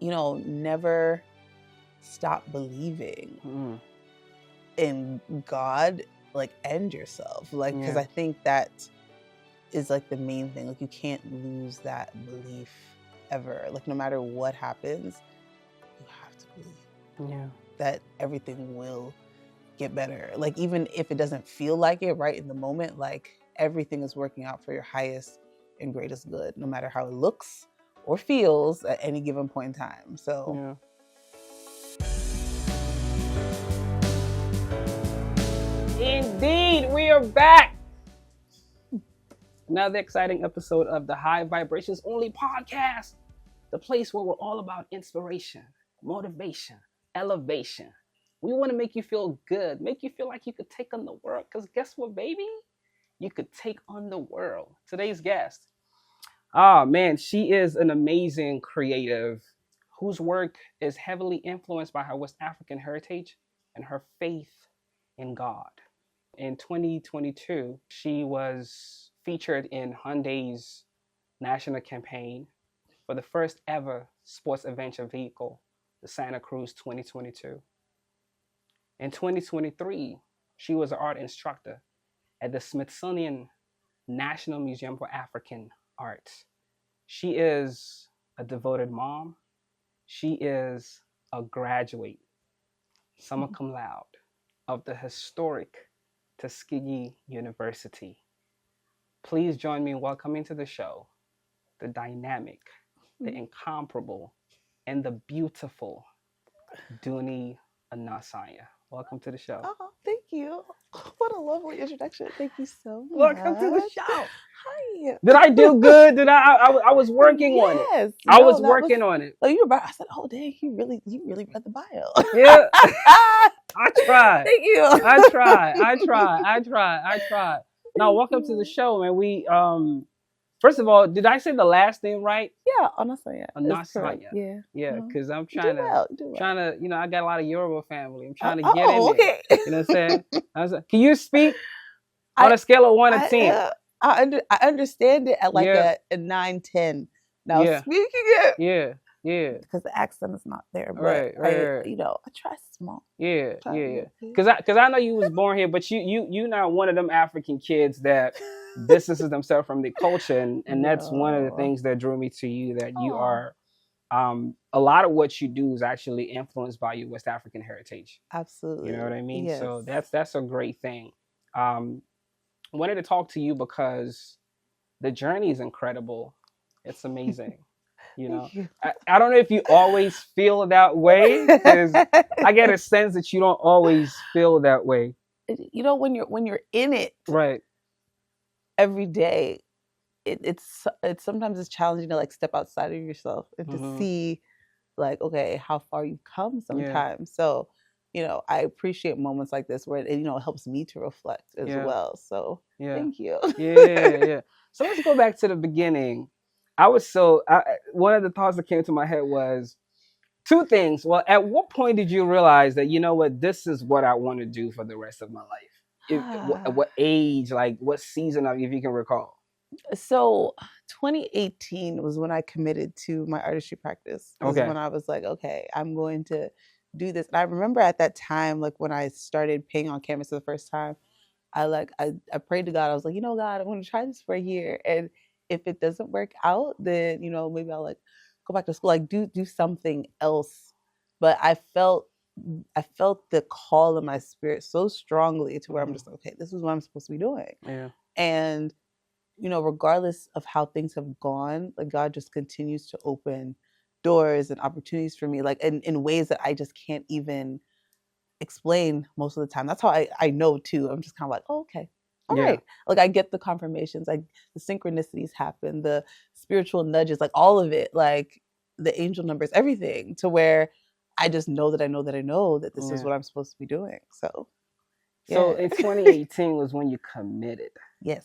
never stop believing in God, like, and yourself. Like, because I think that is like the main thing. Like, you can't lose that belief ever. Like, no matter what happens, you have to believe that everything will get better. Like, even if it doesn't feel like it right in the moment, like, everything is working out for your highest and greatest good, no matter how it looks or feels at any given point in time. So Indeed, we are back. Another exciting episode of the High Vibrations Only podcast, the place where we're all about inspiration, motivation, elevation. We want to make you feel good, make you feel like you could take on the world. Because guess what, baby? You could take on the world. Today's guest, she is an amazing creative whose work is heavily influenced by her West African heritage and her faith in God. In 2022, she was featured in Hyundai's national campaign for the first ever sports adventure vehicle, the Santa Cruz 2022. In 2023, she was an art instructor at the Smithsonian National Museum for African Arts. She is a devoted mom. She is a graduate, summa cum laude, of the historic Tuskegee University. Please join me in welcoming to the show the dynamic, the incomparable, and the beautiful Dunnie Onasanya. Welcome to the show. Oh, thank you. What a lovely introduction. Thank you so much. Welcome to the show. Hi. Did I do good? I was working on it. I was working on it. Oh, you were about. I said, oh, dang, you really read the bio. Yeah. I tried. Thank you. I tried. Now, welcome to the show, man. We first of all, did I say the last name right? Yeah, Onasanya. Onasanya. Yeah, because I'm trying to, I got a lot of Yoruba family. I'm trying to get in there. Okay. You know what I'm saying? Can you speak on a scale of 1 to 10? I understand it at like a 9, 10. Now speaking it. Yeah. Because the accent is not there, but right. I try small. Yeah. Because I know you was born here, but you not one of them African kids that distances themselves from the culture, and that's one of the things that drew me to you. That you are, a lot of what you do is actually influenced by your West African heritage. Absolutely. You know what I mean? Yes. So that's a great thing. I wanted to talk to you because the journey is incredible. It's amazing. I don't know if you always feel that way, because I get a sense that you don't always feel that way. When you're in it, right, every day, it's sometimes it's challenging to like step outside of yourself and to see, like, okay, how far you've come sometimes. So, I appreciate moments like this where it helps me to reflect as well. So thank you. Yeah. So let's go back to the beginning. One of the thoughts that came to my head was two things. Well, at what point did you realize that, this is what I want to do for the rest of my life? At what age, like what season of, if you can recall? So 2018 was when I committed to my artistry practice. When I was like, okay, I'm going to do this. And I remember at that time, like when I started painting on canvas for the first time, I prayed to God. I was like, God, I'm going to try this for a year. And if it doesn't work out, then, maybe I'll like go back to school, like do something else. But I felt the call in my spirit so strongly to where I'm just like, okay, this is what I'm supposed to be doing. Yeah. And, regardless of how things have gone, like God just continues to open doors and opportunities for me, like in ways that I just can't even explain most of the time. That's how I know too. I'm just kind of like, oh, okay. All right. Like I get the confirmations, like the synchronicities happen, the spiritual nudges, like all of it, like the angel numbers, everything, to where I just know that I know that this is what I'm supposed to be doing. So in 2018 was when you committed. Yes.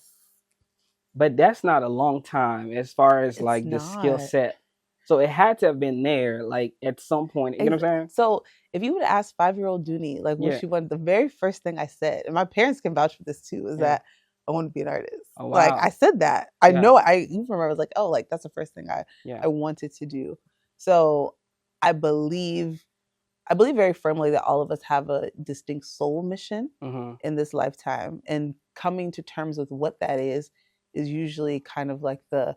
But that's not a long time as far as like the skill set. So it had to have been there, like at some point. You know what I'm saying? So if you would ask 5-year-old Dunnie, like what she wanted, the very first thing I said, and my parents can vouch for this too, is that I want to be an artist. Oh, wow. Like I said that. I know. I even remember I was like, oh, like that's the first thing I wanted to do. So I believe very firmly that all of us have a distinct soul mission in this lifetime, and coming to terms with what that is usually kind of like the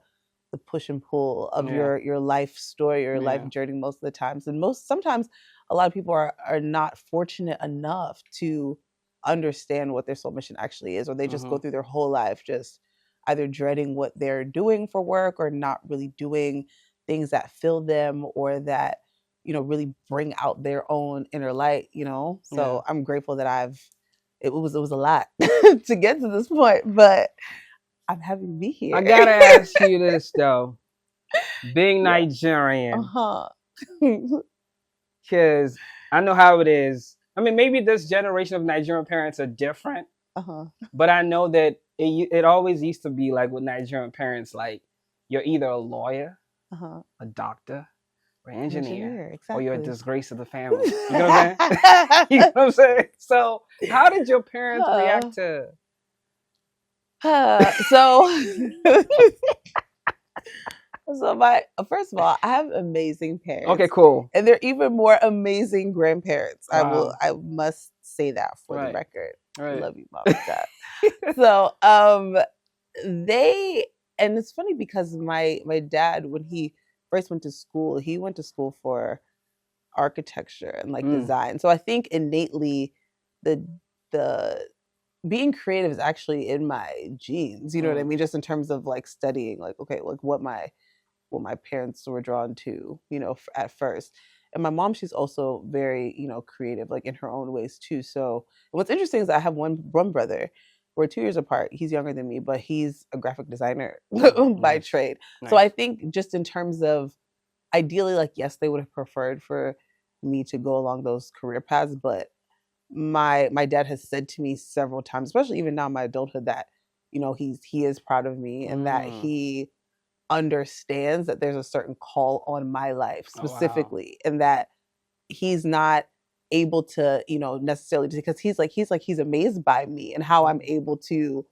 push and pull of your life story, your life journey most of the times. And sometimes a lot of people are not fortunate enough to understand what their soul mission actually is, or they just go through their whole life just either dreading what they're doing for work or not really doing things that fill them or that, really bring out their own inner light, So I'm grateful that it was a lot to get to this point, but I'm happy to be here. I gotta ask you this though, being Nigerian, because I know how it is. I mean, maybe this generation of Nigerian parents are different, but I know that it always used to be like with Nigerian parents, like you're either a lawyer, a doctor, or an engineer, exactly. Or you're a disgrace to the family. You know what I'm saying? You know what I'm saying? So how did your parents react to? So first of all, I have amazing parents. Okay, cool. And they're even more amazing grandparents. Wow. I must say that for the record. Right. I love you, Mom and Dad. So and it's funny because my dad, when he first went to school, he went to school for architecture and like design. So I think innately the being creative is actually in my genes, you know what I mean? Just in terms of like studying, like, okay, like what my parents were drawn to, at first. And my mom, she's also very, creative, like in her own ways too. So what's interesting is I have one brother. We're 2 years apart. He's younger than me, but he's a graphic designer by trade. Nice. So I think just in terms of ideally, like, yes, they would have preferred for me to go along those career paths, but my dad has said to me several times, especially even now in my adulthood, that he is proud of me and that he understands that there's a certain call on my life specifically, and that he's not able to necessarily, because he's amazed by me and how I'm able to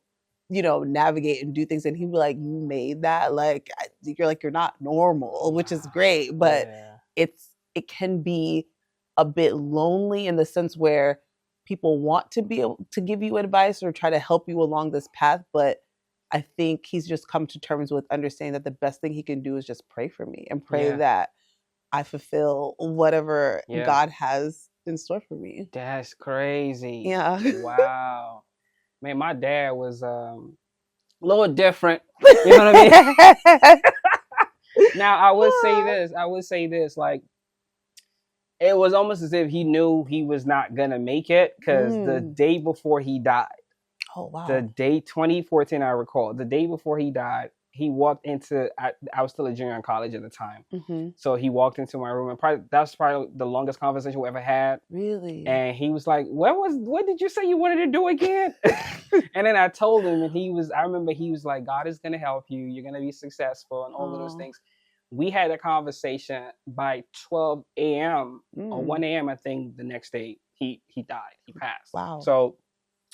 navigate and do things, and he'd be like, you made that, like you're not normal, which is great, but it can be a bit lonely in the sense where people want to be able to give you advice or try to help you along this path. But I think he's just come to terms with understanding that the best thing he can do is just pray for me and pray that I fulfill whatever God has in store for me. That's crazy. Yeah. Wow. Man, my dad was a little different. You know what I mean? Now, I would say this, like, it was almost as if he knew he was not going to make it, because the day before he died, the day 2014, I recall, the day before he died, he walked into, I was still a junior in college at the time. So he walked into my room, and that's probably the longest conversation we ever had. Really? And he was like, what did you say you wanted to do again? And then I told him, and I remember he was like, God is going to help you. You're going to be successful and all of those things. We had a conversation by 12 a.m. or 1 a.m. I think the next day he died. He passed. Wow. So,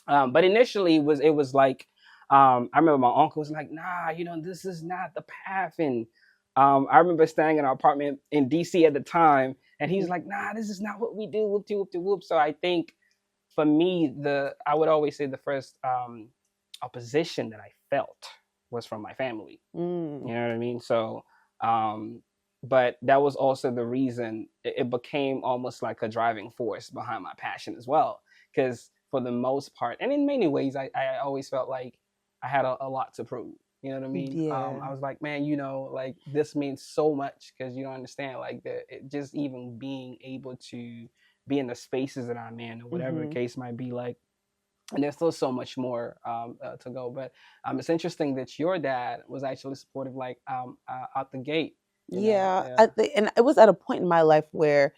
but initially it was like, I remember my uncle was like, nah, this is not the path. And I remember staying in an apartment in DC at the time, and he's like, nah, this is not what we do. Whoop de whoop de whoop. So I think for me, I would always say the first opposition that I felt was from my family. You know what I mean? So, but that was also the reason it became almost like a driving force behind my passion as well. Because for the most part, and in many ways, I always felt like I had a lot to prove. You know what I mean? Yeah. I was like, man, like this means so much, because you don't understand, like just even being able to be in the spaces that I'm in, or whatever the case might be, like. And there's still so much more to go. But it's interesting that your dad was actually supportive, like out the gate. Yeah. And it was at a point in my life where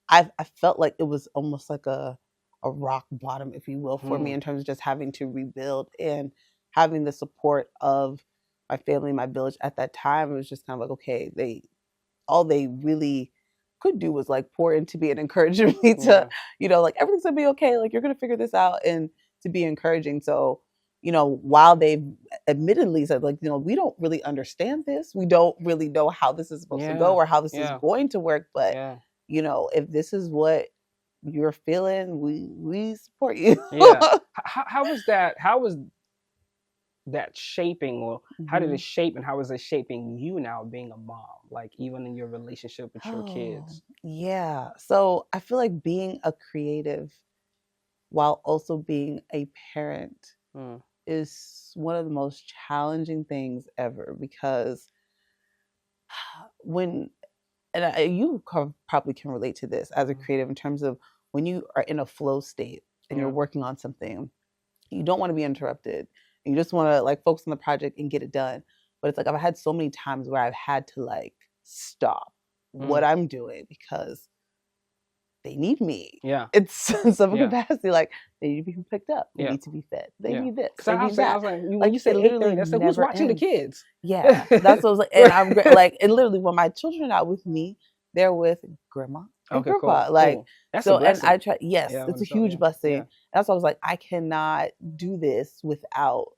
I felt like it was almost like a rock bottom, if you will, for me, in terms of just having to rebuild and having the support of my family, my village at that time. It was just kind of like, okay, all they really could do was like pour into me and encourage me to, like, everything's gonna be okay. Like, you're gonna figure this out, and to be encouraging. So, while they admittedly said, like, we don't really understand this. We don't really know how this is supposed to go or how this is going to work. But you know, if this is what you're feeling, we support you. Yeah. How was that? How was that shaping, or how did Mhm. it shape, and how is it shaping you now being a mom, like even in your relationship with your kids? Yeah. So I feel like being a creative while also being a parent Mm. is one of the most challenging things ever, because when you probably can relate to this as a creative, in terms of when you are in a flow state and you're working on something, you don't want to be interrupted. You just want to like focus on the project and get it done. But it's like I've had so many times where I've had to like stop what I'm doing because they need me. Yeah. It's in some Yeah. capacity. Like they need to be picked up. They Yeah. need to be fed. They Yeah. need this. Because They I was need saying, I that. was like, when Like you said it literally 8:30, I said, who's never watching the ends. kids? Yeah, that's what I was like. And I'm like, and literally when my children are out with me, they're with grandma and Okay, grandpa. cool. Like, Cool. That's a so, and blessing. I try, yes, Yeah, it's a so, huge yeah. blessing. Yeah. That's why I was like, I cannot do this without,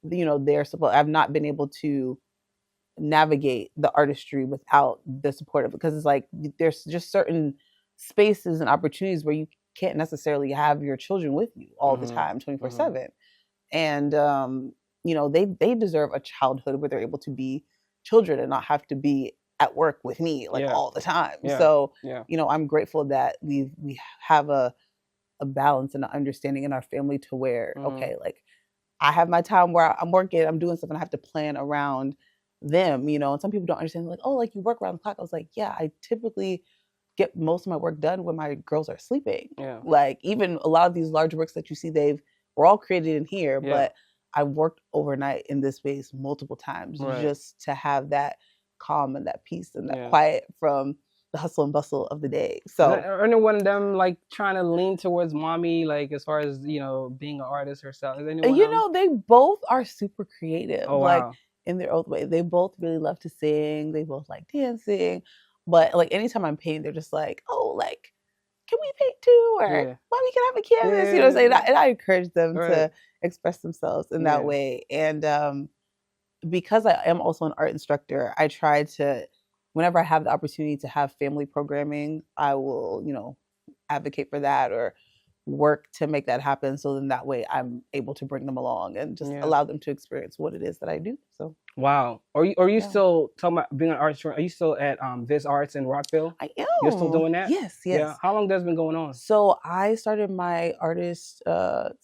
you know, their support. I've not been able to navigate the artistry without the support of it, because it's like there's just certain spaces and opportunities where you can't necessarily have your children with you all the time 24/7. And you know, they deserve a childhood where they're able to be children and not have to be at work with me like all the time. So you know, I'm grateful that we have a balance and an understanding in our family to where okay, like I have my time where I'm working, I'm doing stuff, and I have to plan around them, you know. And some people don't understand, like, oh, like you work around the clock. I was like, yeah, I typically get most of my work done when my girls are sleeping. Yeah. Like even a lot of these large works that you see, were all created in here, but I worked overnight in this space multiple times just to have that calm and that peace and that quiet from the hustle and bustle of the day. So are any one of them like trying to lean towards mommy, like as far as, you know, being an artist herself? Is anyone you know, they both are super creative. Oh, wow. Like in their own way. They both really love to sing. They both like dancing. But like anytime I'm painting, they're just like, oh, like, can we paint too? Or mommy, can I have a canvas? You know what I'm saying? And I encourage them to express themselves in that way. And because I am also an art instructor, I try to, whenever I have the opportunity to have family programming, I will, you know, advocate for that or work to make that happen. So then that way I'm able to bring them along and just allow them to experience what it is that I do. So wow. Are you still talking about being an artist? Are you still at Viz Arts in Rockville? I am. You're still doing that? Yes. Yeah. How long has that been going on? So I started my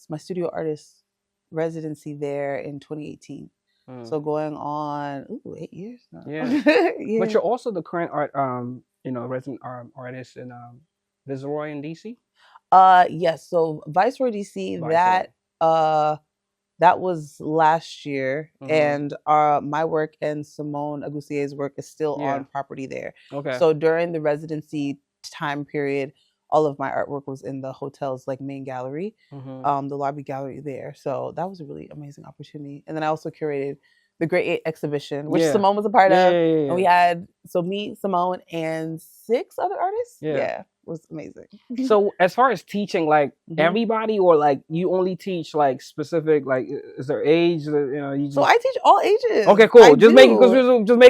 my studio artist residency there in 2018. So going on 8 years now. Yeah. But you're also the current resident artist in Viceroy in DC? Yes. So Viceroy DC, that was last year, and my work and Simone Agusier's work is still on property there. Okay. So during the residency time period, all of my artwork was in the hotel's like main gallery, the lobby gallery there. So that was a really amazing opportunity. And then I also curated the Great 8 exhibition, which Simone was a part of. And we had me, Simone, and 6 other artists. Yeah. It was amazing. So as far as teaching, like everybody, or like you only teach like specific, like is there age? So I teach all ages. Okay, cool. Just make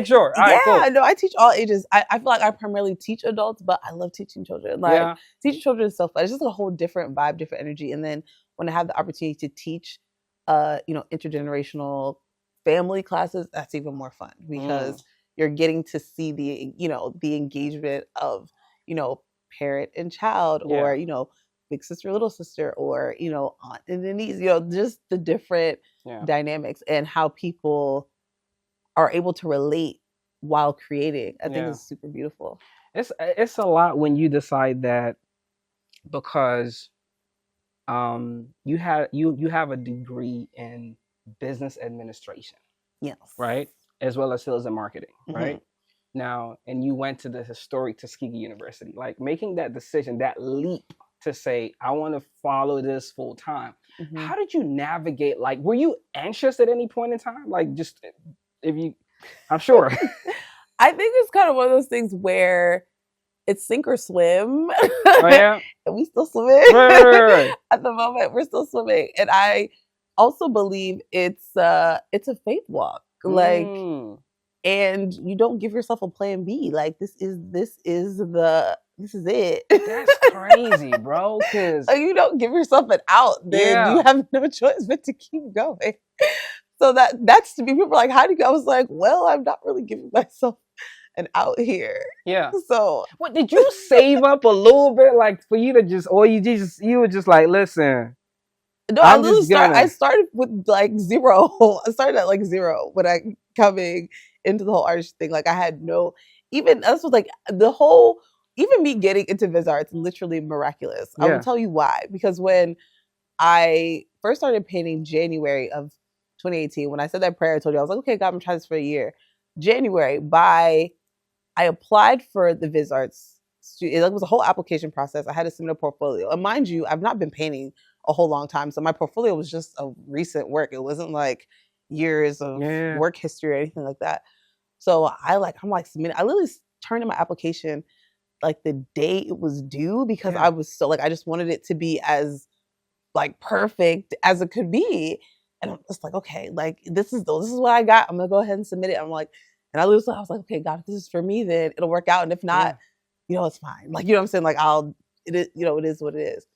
sure. All right, cool. No, I teach all ages. I feel like I primarily teach adults, but I love teaching children. Like teaching children is so fun. It's just a whole different vibe, different energy. And then when I have the opportunity to teach, intergenerational family classes, that's even more fun because you're getting to see the engagement of, parent and child, or, big sister, little sister, or, aunt and niece, just the different dynamics and how people are able to relate while creating. I think it's super beautiful. It's a lot when you decide that, because you have a degree in business administration. Yes. Right? As well as sales and marketing, right? Now, and you went to the historic Tuskegee University, like making that decision, that leap to say, I want to follow this full time. How did you navigate? Like, were you anxious at any point in time? Like, just I'm sure. I think it's kind of one of those things where it's sink or swim. Oh, yeah. And we still swimming. Right. At the moment, we're still swimming. And I also believe it's a faith walk. Like, and you don't give yourself a plan B. Like this is the this is it. That's crazy, bro. Because you don't give yourself an out, then you have no choice but to keep going. So that's to me, people are like, how do you go? I was like, well, I'm not really giving myself an out here. Yeah. So what did you save up a little bit, like for you to just, or you were just like, listen. No, I started with like zero. I started at like zero when I coming into the whole artist thing. Like I had no, even that's what like the whole, even me getting into Viz Arts, literally miraculous. I will tell you why. Because when I first started painting January of 2018, when I said that prayer, I told you, I was like, okay, God, I'm gonna try this for a year. January, I applied for the Viz Arts. It was a whole application process. I had to submit a portfolio. And mind you, I've not been painting a whole long time. So my portfolio was just a recent work. It wasn't like years of work history or anything like that. So I'm submitting. I literally turned in my application like the day it was due because I was so like, I just wanted it to be as like perfect as it could be. And I'm just like, okay, like this is what I got. I'm gonna go ahead and submit it. I'm like, and I was like, okay, God, if this is for me, then it'll work out. And if not, it's fine. Like, you know what I'm saying? Like it is what it is.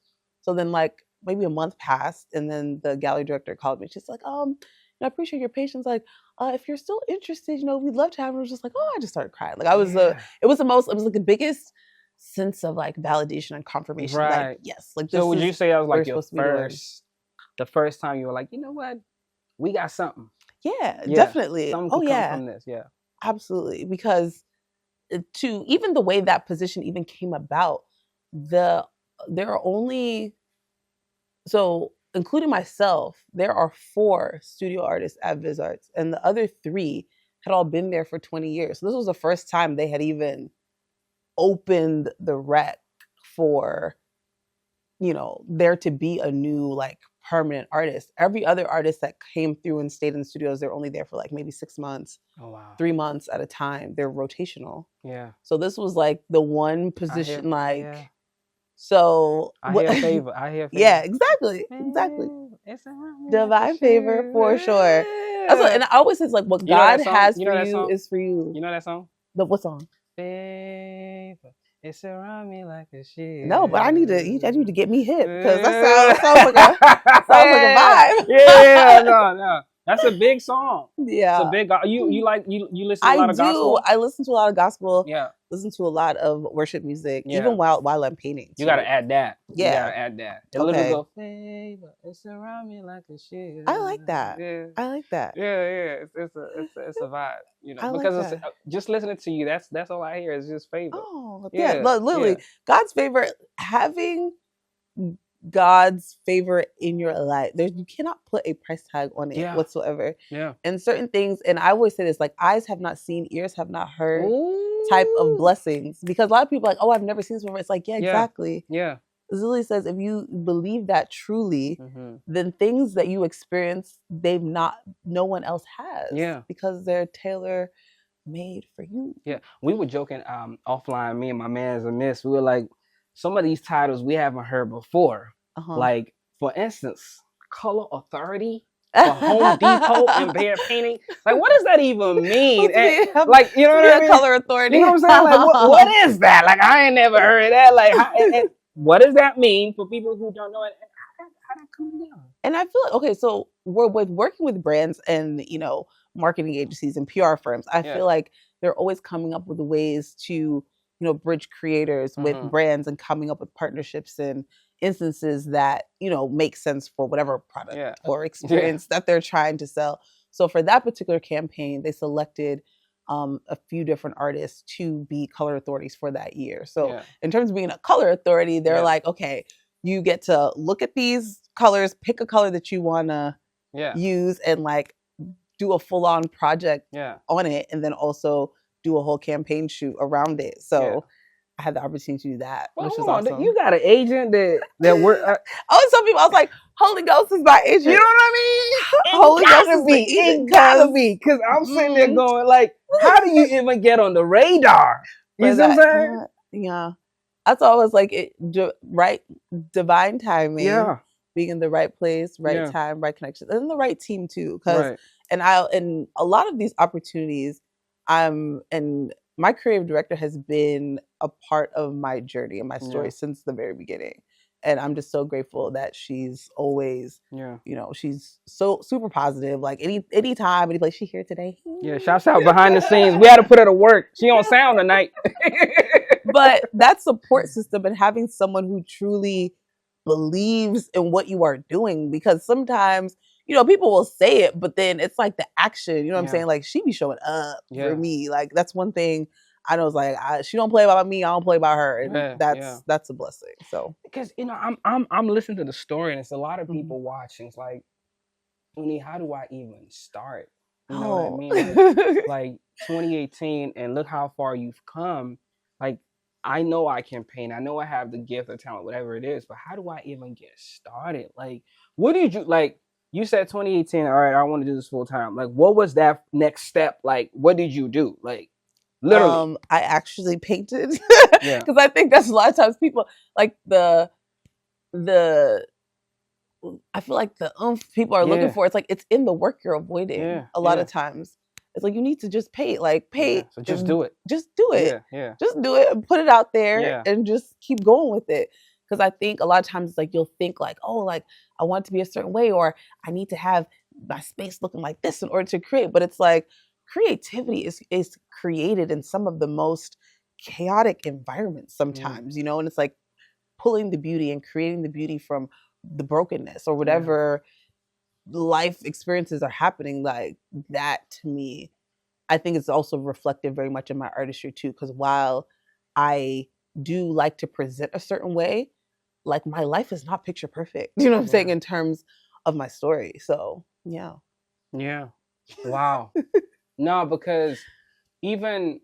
So then like maybe a month passed and then the gallery director called me. She's like, I appreciate your patience. Like, if you're still interested, we'd love to have her. I was just like, I just started crying. Like it was like the biggest sense of like validation and confirmation. Right. Like, yes. Like, so would you say that was like the first time you were like, you know what? We got something. Yeah, definitely. Something could come from this. Yeah. Absolutely. Because to even the way that position even came about, there are only, so including myself, there are 4 studio artists at Viz Arts, and the other 3 had all been there for 20 years. So this was the first time they had even opened the rec for, there to be a new like permanent artist. Every other artist that came through and stayed in the studios, they're only there for like maybe 6 months, 3 months at a time. They're rotational. Yeah. So this was like the one position, so I hear favor. Yeah, exactly. It's divine favor for sure. That's what, and I always say, like, what God has for you is for you. You know that song? What song? Favor. It's around me like a shield. No, but I need to get me hip because that sounds like a vibe. Yeah, no. That's a big song. Yeah. It's a big, you listen to a lot of gospel? I listen to a lot of gospel. Yeah. Listen to a lot of worship music, even while I'm painting. You got to add that. Yeah. You got to add that. It literally go, favor, it's around me like a shield. I like that. Yeah. I like that. Yeah. It's a vibe, because it's, just listening to you, that's all I hear is just favor. Oh, yeah. Literally, God's favor, having God's favor in your life, you cannot put a price tag on it whatsoever. Yeah. And certain things, and I always say this, like, eyes have not seen, ears have not heard type of blessings. Because a lot of people are like, I've never seen this before. It's like, exactly. Yeah. Zilly says, if you believe that truly, then things that you experience, no one else has. Yeah. Because they're tailor made for you. Yeah. We were joking offline, me and my man's a miss. We were like, some of these titles we haven't heard before. Like, for instance, Color Authority for Home Depot and Bear Painting. Like, what does that even mean? Like, you know what I mean? Color Authority. You know what I'm saying? Like, what is that? Like, I ain't never heard of that. Like, and what does that mean for people who don't know it? How that come down? And I feel like, okay, so we're working with brands and, marketing agencies and PR firms. I feel like they're always coming up with ways to, bridge creators with brands and coming up with partnerships and instances that, make sense for whatever product or experience that they're trying to sell. So for that particular campaign, they selected a few different artists to be color authorities for that year. So in terms of being a color authority, they're like, okay, you get to look at these colors, pick a color that you want to use and like do a full-on project on it, and then also do a whole campaign shoot around it. So I had the opportunity to do that, which was awesome. You got an agent that work. Some people, I was like, Holy Ghost is my agent. You know what I mean? Holy Ghost is the agent. It gotta be, because I'm sitting there going, like, how do you even get on the radar? You know what I'm saying? Yeah. That's always like divine timing. Yeah. Being in the right place, right time, right connection, and the right team too. Because and a lot of these opportunities, and my creative director has been a part of my journey and my story since the very beginning. And I'm just so grateful that she's always, she's so super positive. Like anytime, any place she here today. Yeah, shouts out behind the scenes. We had to put her to work. She on sound tonight. But that support system and having someone who truly believes in what you are doing, because sometimes, people will say it, but then it's like the action, what I'm saying? Like she be showing up for me. Like that's one thing I know is like, she don't play about me, I don't play about her. And that's a blessing. So, because, I'm listening to the story and it's a lot of people watching. It's like, Uni, how do I even start? You know what I mean? Like 2018, and look how far you've come. Like, I know I can paint. I know I have the gift or talent, whatever it is, but how do I even get started? Like, what did you, like, you said 2018, all right, I want to do this full time. Like, what was that next step? Like, what did you do? Like, literally. I actually painted. Because I think that's a lot of times people, like, I feel like the people are looking for, it's like it's in the work you're avoiding a lot of times. It's like you need to just paint. Like paint. So just do it. Just do it. Yeah. Just do it and put it out there and just keep going with it. Because I think a lot of times it's like you'll think like, oh, like I want it to be a certain way, or I need to have my space looking like this in order to create. But it's like creativity is created in some of the most chaotic environments sometimes, and it's like pulling the beauty and creating the beauty from the brokenness or whatever life experiences are happening. Like that to me, I think it's also reflected very much in my artistry too, because while I do like to present a certain way, like my life is not picture perfect, you know what I'm saying, in terms of my story. So yeah wow. No, because even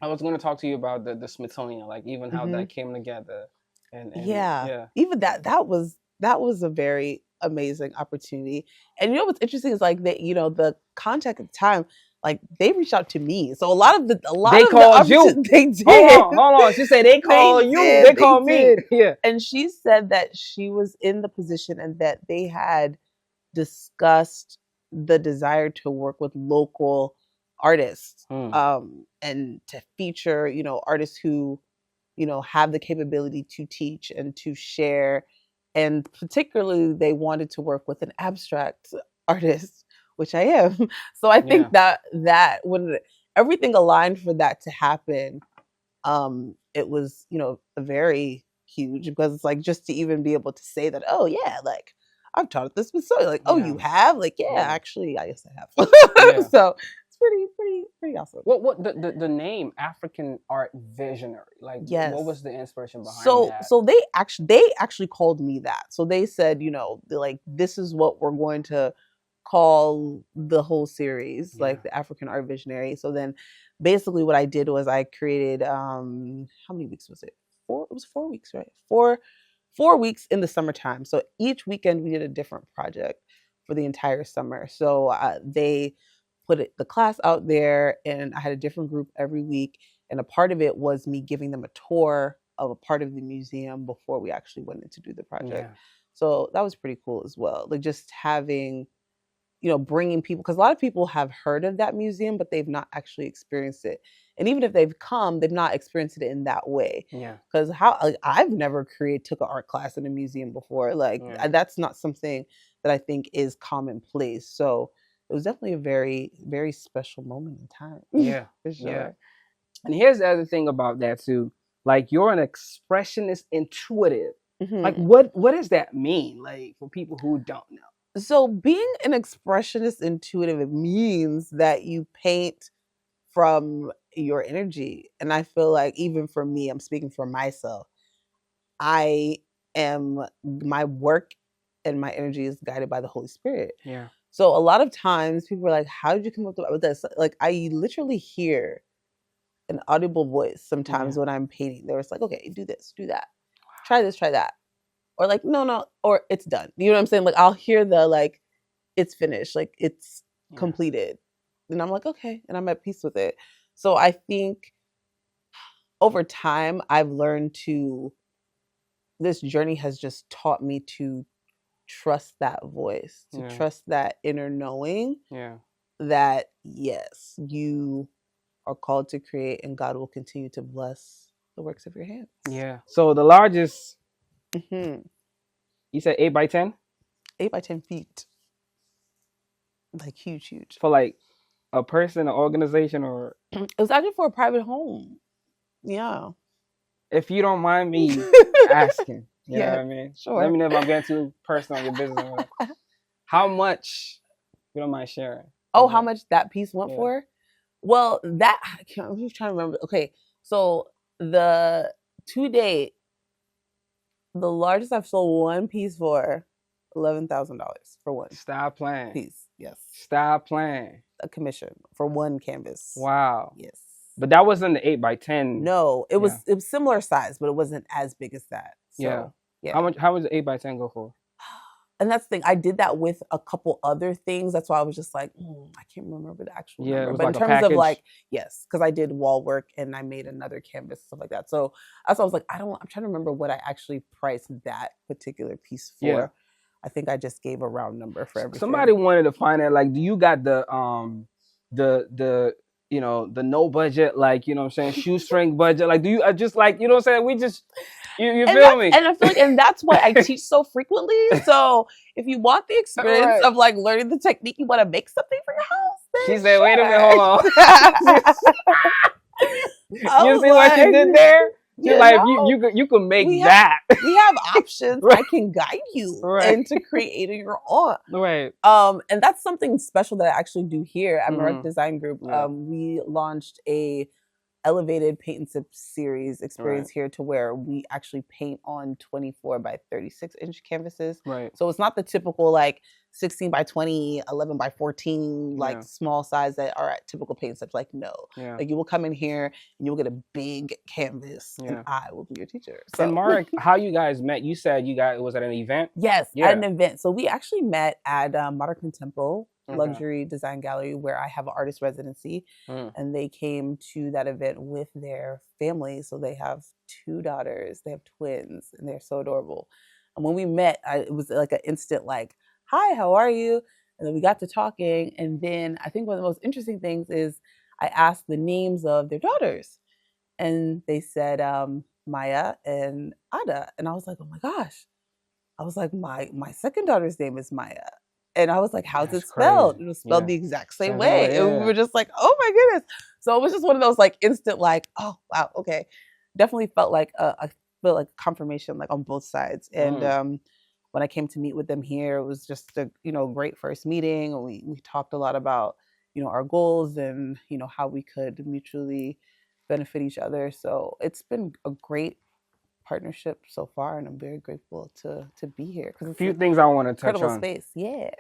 I was going to talk to you about the Smithsonian, like even how that came together. And even that was a very amazing opportunity. And what's interesting is like that, the contact at the time, like they reached out to me. So a lot of they called you. They did. Hold on. She said they called you. They called me. Yeah. And she said that she was in the position and that they had discussed the desire to work with local artists, and to feature, artists who have the capability to teach and to share. And particularly they wanted to work with an abstract artist, which I am. So I think that when everything aligned for that to happen, it was, a very huge, because it's like just to even be able to say that, oh yeah, like I've taught at this Smithsonian, like, oh, you have? Like, actually I guess I have. So pretty awesome. What the name African Art Visionary? Like, what was the inspiration behind that? So they actually called me that. So they said, like this is what we're going to call the whole series, like the African Art Visionary. So then, basically, what I did was I created how many weeks was it? 4. It was 4 weeks, right? 4 weeks in the summertime. So each weekend we did a different project for the entire summer. So they put the class out there, and I had a different group every week. And a part of it was me giving them a tour of a part of the museum before we actually went in to do the project. So that was pretty cool as well. Like just having, bringing people, because a lot of people have heard of that museum, but they've not actually experienced it. And even if they've come, they've not experienced it in that way. Because I've never took an art class in a museum before. Like that's not something that I think is commonplace. So it was definitely a very, very special moment in time. Yeah, for sure. Yeah. And here's the other thing about that too. Like you're an expressionist intuitive. Like what does that mean? Like for people who don't know. So being an expressionist intuitive, it means that you paint from your energy. And I feel like even for me, I'm speaking for myself, my work and my energy is guided by the Holy Spirit. Yeah. So a lot of times people are like, how did you come up with this? Like I literally hear an audible voice sometimes when I'm painting. They're like, okay, do this, do that. Try this, try that. Or like, no, or it's done. You know what I'm saying? Like I'll hear the like, it's finished, like it's completed. And I'm like, okay. And I'm at peace with it. So I think over time, I've learned this journey has just taught me to trust that voice, to trust that inner knowing that yes, you are called to create, and God will continue to bless the works of your hands. Yeah. So the largest, Mm-hmm. you said 8 by 10? 8 by 10 feet. Like huge. For like a person, an organization, or? It was actually for a private home. Yeah. If you don't mind me asking, you know what I mean? Sure. Let me know if I'm getting too personal on your business. How much, if you don't mind sharing? Oh, how much that piece went for? Well, I'm just trying to remember. Okay, so the to date, the largest I've sold one piece for $11,000 for one. Stop playing. Piece, yes. Stop playing. A commission for one canvas. Wow. Yes. But that wasn't the 8 by 10. No, it was similar size, but it wasn't as big as that. So, yeah. How much the 8 by 10 go for? And that's the thing. I did that with a couple other things. That's why I was just like, I can't remember the actual number. It was but like in terms of like, yes, because I did wall work and I made another canvas, stuff like that. So that's why I was like, I'm trying to remember what I actually priced that particular piece for. Yeah. I think I just gave a round number for everything. Somebody wanted to find out, like, do you got the you know, the no budget, like, you know what I'm saying, shoestring budget? Like, do you just like, you know what I'm saying? We just, you feel me? And I feel like, and that's why I teach so frequently. So if you want the experience of like learning the technique, you want to make something for your house. She said, wait a minute, hold on. You see what she did there? You're like, you can make that. We have options. I can guide you into creating your own. Right. And that's something special that I actually do here at Marek Design Group. We launched a elevated paint and sip series experience here, to where we actually paint on 24 by 36 inch canvases. Right. So it's not the typical like 16 by 20, 11 by 14, like small size that are at typical paint sips. Like, no. Yeah. Like, you will come in here and you'll get a big canvas and I will be your teacher. So. And Marek, how you guys met? You said you guys, was at an event? Yes, at an event. So we actually met at Modern Contempo Luxury Design Gallery, where I have an artist residency, and they came to that event with their family. So they have 2 daughters, they have twins, and they're so adorable. And when we met, it was like an instant like, hi, how are you? And then we got to talking, and then I think one of the most interesting things is I asked the names of their daughters, and they said Maya and Ada, and I was like, oh my gosh. I was like, my second daughter's name is Maya. And I was like, how's it spelled? Crazy. It was spelled the exact same way. And we were just like, oh my goodness. So it was just one of those like instant like, oh, wow, okay. Definitely felt like I feel like confirmation like on both sides. And when I came to meet with them here, it was just a great first meeting. We talked a lot about our goals and how we could mutually benefit each other. So it's been a great partnership so far, and I'm very grateful to be here. A few things I want to touch on. Space, a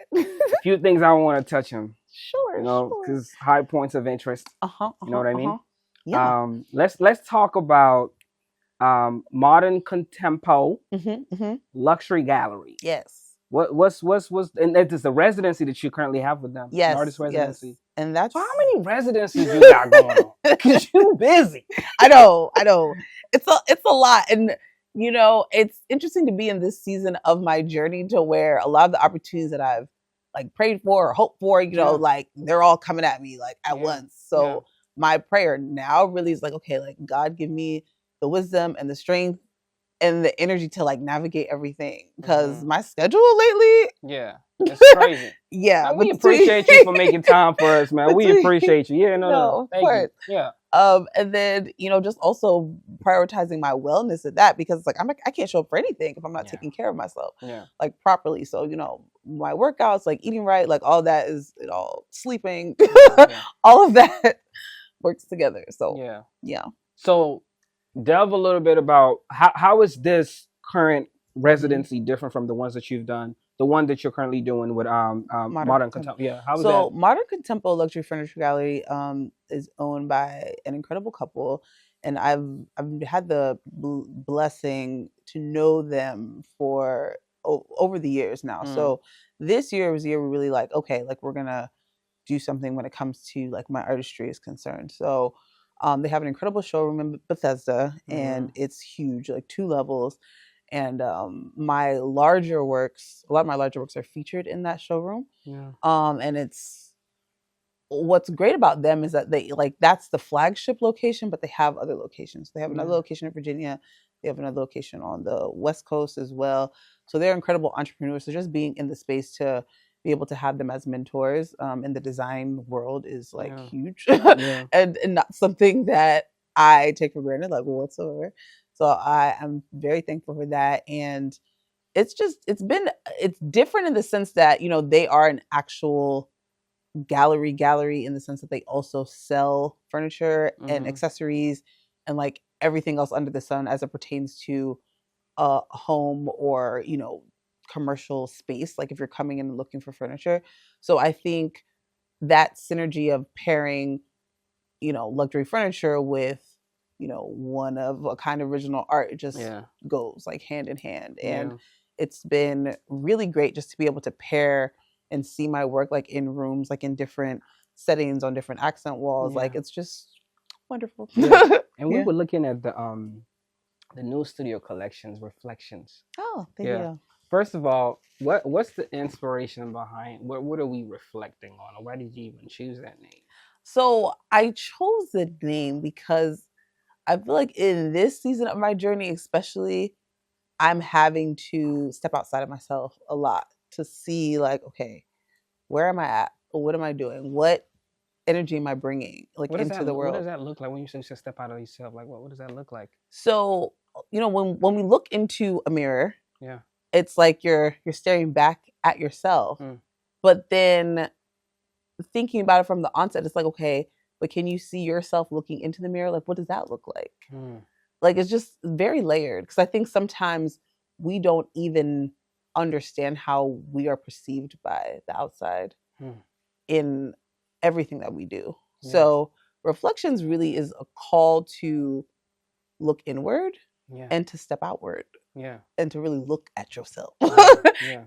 few things I want to touch on. Sure, because high points of interest. You know what I mean? Yeah. Let's talk about Modern Contempo Luxury Gallery. Yes. What's and that is the residency that you currently have with them? Yes. An artist residency. Yes. And that's so how many residencies you got going on? Because you're busy. I know. It's a lot. And it's interesting to be in this season of my journey, to where a lot of the opportunities that I've like prayed for or hoped for, like they're all coming at me like at once. So my prayer now really is like, okay, like God, give me the wisdom and the strength and the energy to like navigate everything, because my schedule lately. Yeah. It's crazy. Yeah. We appreciate you for making time for us, man. We appreciate you. Yeah, no. Thank you. Yeah. And then, just also prioritizing my wellness at that, because like I can't show up for anything if I'm not taking care of myself like properly. So, my workouts, like eating right, like all that is sleeping, all of that works together. So yeah. So delve a little bit about how is this current residency different from the ones that you've done? The one that you're currently doing with Modern Contempo. Yeah, how is that? So Modern Contempo Luxury Furniture Gallery is owned by an incredible couple, and I've had the blessing to know them for over the years now. So this year was a year we really like, okay, like we're gonna do something when it comes to like my artistry is concerned. So they have an incredible showroom in Bethesda, and it's huge, like 2 levels. And a lot of my larger works are featured in that showroom. Yeah. And it's what's great about them is that they like that's the flagship location, but they have other locations. They have another location in Virginia. They have another location on the West Coast as well. So they're incredible entrepreneurs. So just being in the space to be able to have them as mentors in the design world is like huge and not something that I take for granted, like whatsoever. So I am very thankful for that. And it's different in the sense that, you know, they are an actual gallery in the sense that they also sell furniture and accessories and like everything else under the sun as it pertains to a home or, you know, commercial space, like if you're coming in and looking for furniture. So I think that synergy of pairing, you know, luxury furniture with, you know, one of a kind of original art just goes like hand in hand. And it's been really great just to be able to pair and see my work like in rooms, like in different settings on different accent walls. Like it's just wonderful. And we were looking at the new studio collections, Reflections. Oh, thank you. First of all, what's the inspiration behind what are we reflecting on, or why did you even choose that name? So I chose the name because I feel like in this season of my journey, especially, I'm having to step outside of myself a lot to see like, okay, where am I at? What am I doing? What energy am I bringing like into the world? What does that look like when you say step out of yourself? Like what does that look like? So, you know, when we look into a mirror, it's like you're staring back at yourself. But then thinking about it from the onset, it's like, okay, but can you see yourself looking into the mirror? Like, what does that look like? Like, it's just very layered. Because I think sometimes we don't even understand how we are perceived by the outside in everything that we do. So Reflections really is a call to look inward and to step outward and to really look at yourself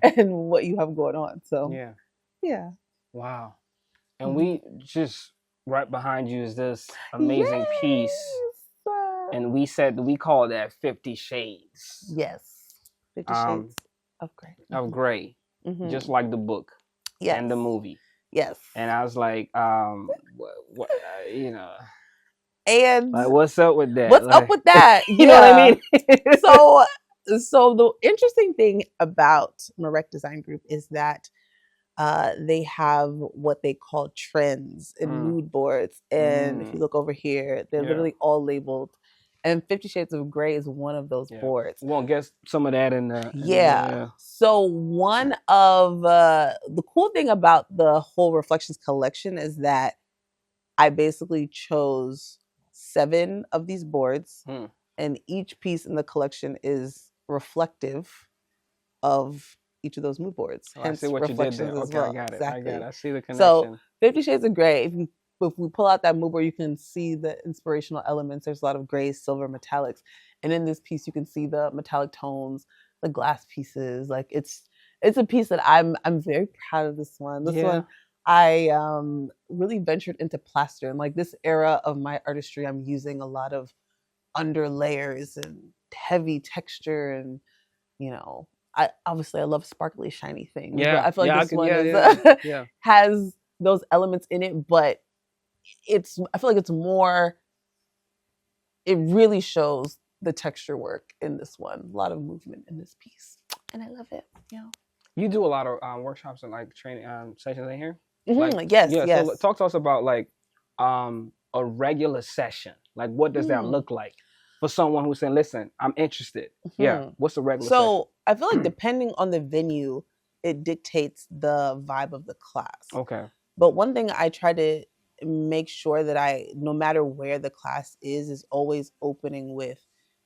and what you have going on. So wow. And we just right behind you is this amazing piece, and we call that 50 Shades. 50 Shades of Grey. Of Grey, just like the book and the movie. And I was like, what you know, and like, what's up with that? What's up with that? You know what I mean? So the interesting thing about Marek Design Group is that they have what they call trends and mood boards. And if you look over here, they're literally all labeled. And 50 Shades of Grey is one of those boards. We won't get some of that in the... So one of the cool thing about the whole Reflections collection is that I basically chose 7 of these boards. And each piece in the collection is reflective of each of those mood boards. Hence, I see what you did there. Okay, well. I got it. Exactly. I see the connection. So 50 Shades of Grey, if we pull out that mood board, you can see the inspirational elements. There's a lot of grays, silver, metallics. And in this piece, you can see the metallic tones, the glass pieces. Like it's a piece that I'm very proud of this one. This one, I really ventured into plaster. And like this era of my artistry, I'm using a lot of under layers and heavy texture. And, you know, I love sparkly, shiny things. Yeah. But I feel like this one has those elements in it, but I feel like it's more, it really shows the texture work in this one. A lot of movement in this piece. And I love it. You do a lot of workshops and like training sessions in here? Like, yes. So talk to us about like a regular session. Like what does that look like for someone who's saying, listen, I'm interested. What's a regular session? So I feel like depending on the venue, it dictates the vibe of the class. Okay. But one thing I try to make sure that no matter where the class is always opening with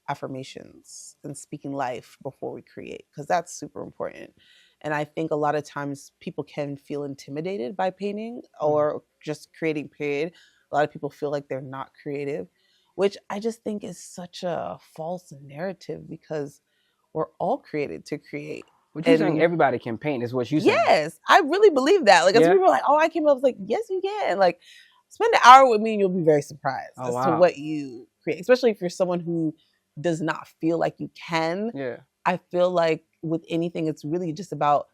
affirmations and speaking life before we create, because that's super important. And I think a lot of times people can feel intimidated by painting or just creating, period. A lot of people feel like they're not creative, which I just think is such a false narrative, because we're all created to create. But you're saying everybody can paint is what you saying. Yes, I really believe that. Like, as people are like, oh, I came up, I was like, yes, you can. Like, spend an hour with me and you'll be very surprised as to what you create, especially if you're someone who does not feel like you can. I feel like with anything, it's really just about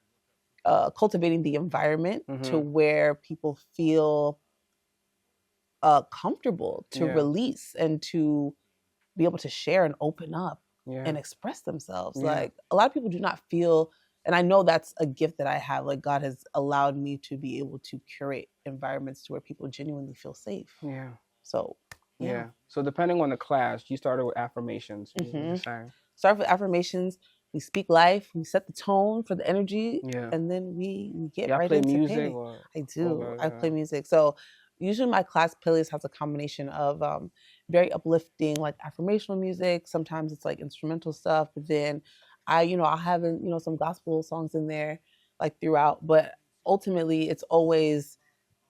cultivating the environment to where people feel comfortable to release and to be able to share and open up and express themselves. Like a lot of people do not feel, and I know that's a gift that I have. Like God has allowed me to be able to curate environments to where people genuinely feel safe. Yeah. So So depending on the class, you started with affirmations. What you're saying. Start with affirmations. We speak life. We set the tone for the energy, and then we get right into music. I do. I play music. So usually my class playlist has a combination of very uplifting, like affirmational music. Sometimes it's like instrumental stuff, but then I'll have some gospel songs in there like throughout. But ultimately, it's always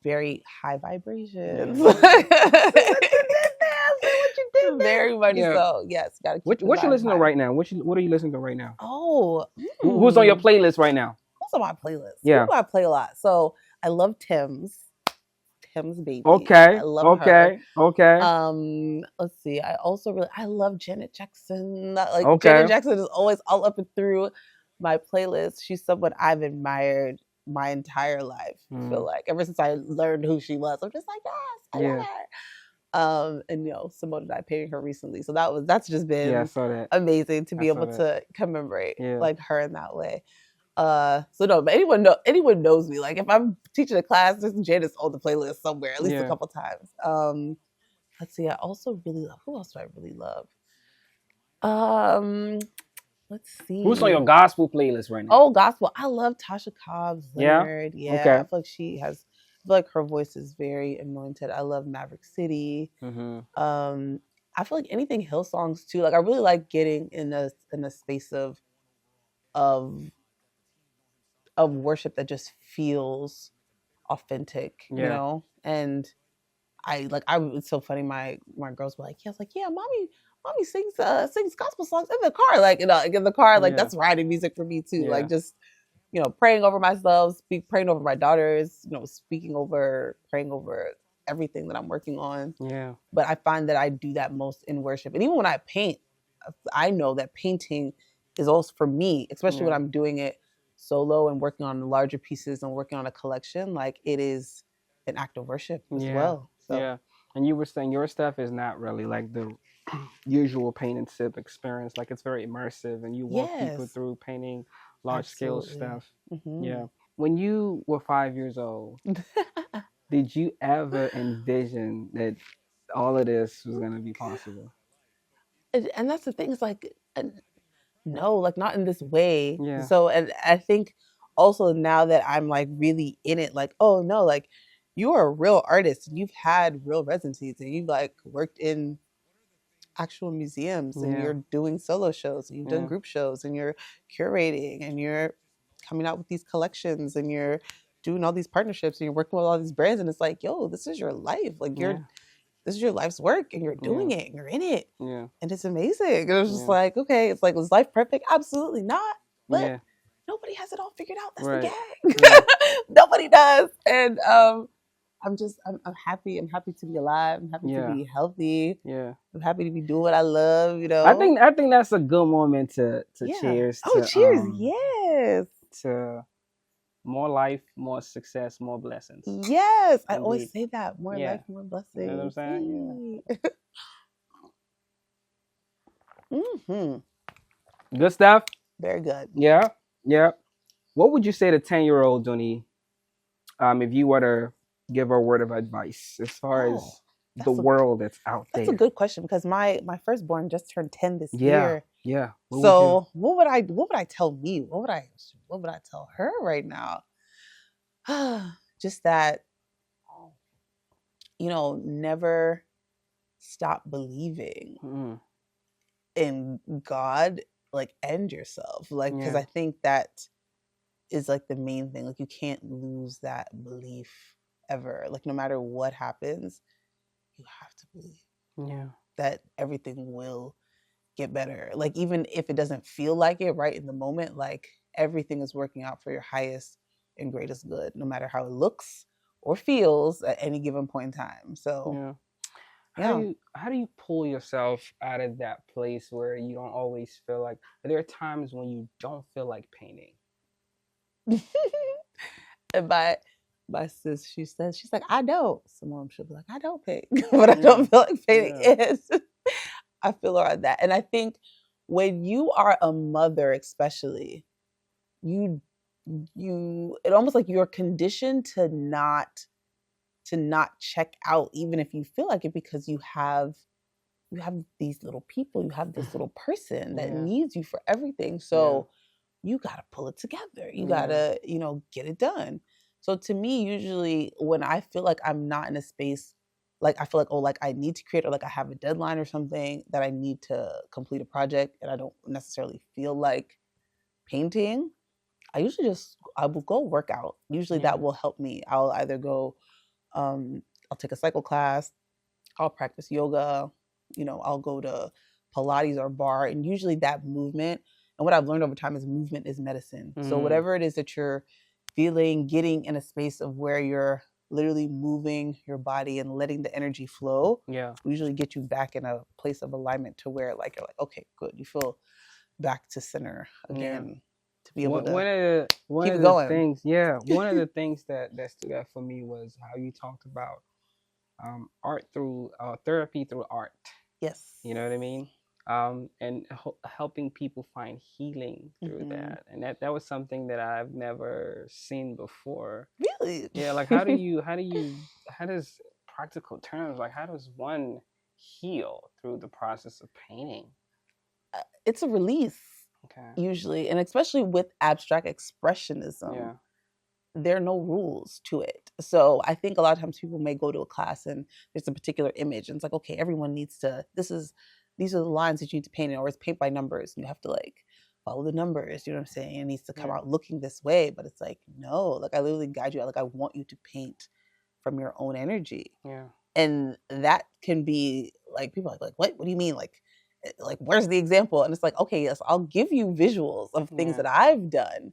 very high vibrations. Very much so. Yes, gotta keep what you listening to right now? What are you listening to right now? Oh, who's on your playlist right now? Who's on my playlist? Yeah, I play a lot. So I love Tim's baby. Okay. I love her. Okay. Let's see. I also I love Janet Jackson. Janet Jackson is always all up and through my playlist. She's someone I've admired my entire life. I feel like ever since I learned who she was, I'm just like, yes, I love her. And Simone and I painted her recently, so that's just been amazing to be able to commemorate like her in that way. So no, but anyone knows me. Like if I'm teaching a class, there's Janice on the playlist somewhere, at least a couple times. Let's see. I also really love. Who else do I really love? Let's see. Who's on your gospel playlist right now? Oh, gospel. I love Tasha Cobbs, Leonard. Yeah. Okay. I feel like I feel like her voice is very anointed. I love Maverick City. I feel like anything Hillsongs too. Like I really like getting in a space of worship that just feels authentic, and it's so funny. My girls were like, yeah, I was like, yeah, mommy sings gospel songs in the car, like in the car, like that's riding music for me too, like just praying over myself, praying over my daughters, praying over everything that I'm working on. But I find that I do that most in worship, and even when I paint, I know that painting is also for me, especially when I'm doing it solo and working on larger pieces and working on a collection, like it is an act of worship as well. So. And you were saying your stuff is not really like the usual paint and sip experience. Like it's very immersive, and you walk people through painting large scale stuff. When you were 5 years old, did you ever envision that all of this was going to be possible? And that's the thing. It's like, no, like not in this way. So, and I think also now that I'm like really in it, like, oh no, like you are a real artist and you've had real residencies and you've like worked in actual museums and you're doing solo shows and you've done group shows and you're curating and you're coming out with these collections and you're doing all these partnerships and you're working with all these brands, and it's like, yo, this is your life. Like this is your life's work and you're doing it and you're in it. And it's amazing. And it was just like, okay, it's like, was life perfect? Absolutely not. But nobody has it all figured out. That's the gag. Nobody does. And I'm happy. I'm happy to be alive. I'm happy to be healthy. I'm happy to be doing what I love, I think that's a good moment to cheers. Cheers. Yes. To more life, more success, more blessings. Yes. Indeed. I always say that. More life, more blessings. You know what I'm saying? Good stuff? Very good. Yeah. What would you say to 10-year-old Dunnie, if you were to give her a word of advice as far as the world that's out there? That's a good question, because my firstborn just turned 10 this year. Yeah. What would I tell me? What would I tell her right now? Just that, never stop believing in God, like, and yourself. Like, because I think that is like the main thing. Like, you can't lose that belief ever. Like, no matter what happens, you have to believe that everything will get better. Like, even if it doesn't feel like it right in the moment, like everything is working out for your highest and greatest good, no matter how it looks or feels at any given point in time. So how do you pull yourself out of that place where you don't always feel like, there are times when you don't feel like painting? And by my sis, she's like, I don't. Simone, she'll be like, I don't paint, but I don't feel like painting is. I feel her on that. And I think when you are a mother, especially, you it almost like you're conditioned to not check out, even if you feel like it, because you have these little people, you have this little person that needs you for everything. So you got to pull it together. You got to, get it done. So to me, usually when I feel like I'm not in a space, like I feel like, oh, like I need to create, or like I have a deadline or something that I need to complete a project and I don't necessarily feel like painting, I will go work out. Usually that will help me. I'll either go, I'll take a cycle class, I'll practice yoga, I'll go to Pilates or bar. And usually that movement, and what I've learned over time is movement is medicine. So whatever it is that you're feeling, getting in a space of where you're literally moving your body and letting the energy flow, will usually get you back in a place of alignment to where like you're like, okay, good. You feel back to center again to be able to keep it going. One of the things that stood out for me was how you talked about art through therapy through art. Yes. You know what I mean? And helping people find healing through that. And that was something that I've never seen before. Really? Yeah. Like how does practical terms, like how does one heal through the process of painting? It's a release. Okay. Usually, and especially with abstract expressionism, there are no rules to it. So I think a lot of times people may go to a class and there's a particular image and it's like, okay, everyone needs to, these are the lines that you need to paint in, or it's paint by numbers and you have to like follow the numbers, you know what I'm saying? It needs to come out looking this way, but it's like, no, like I literally guide you out. Like I want you to paint from your own energy. Yeah. And that can be like, people are like, what do you mean? Like, where's the example? And it's like, okay, yes, I'll give you visuals of things that I've done,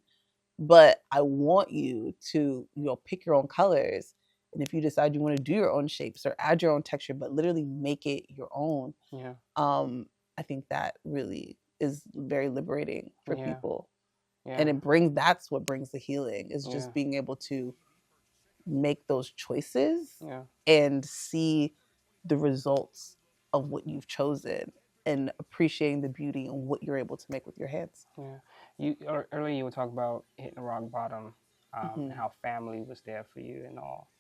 but I want you to, pick your own colors. And if you decide you want to do your own shapes or add your own texture, but literally make it your own. Yeah. I think that really is very liberating for people. Yeah. And that's what brings the healing, is just being able to make those choices and see the results of what you've chosen and appreciating the beauty and what you're able to make with your hands. Yeah. Earlier you were talking about hitting the rock bottom, and how family was there for you and all.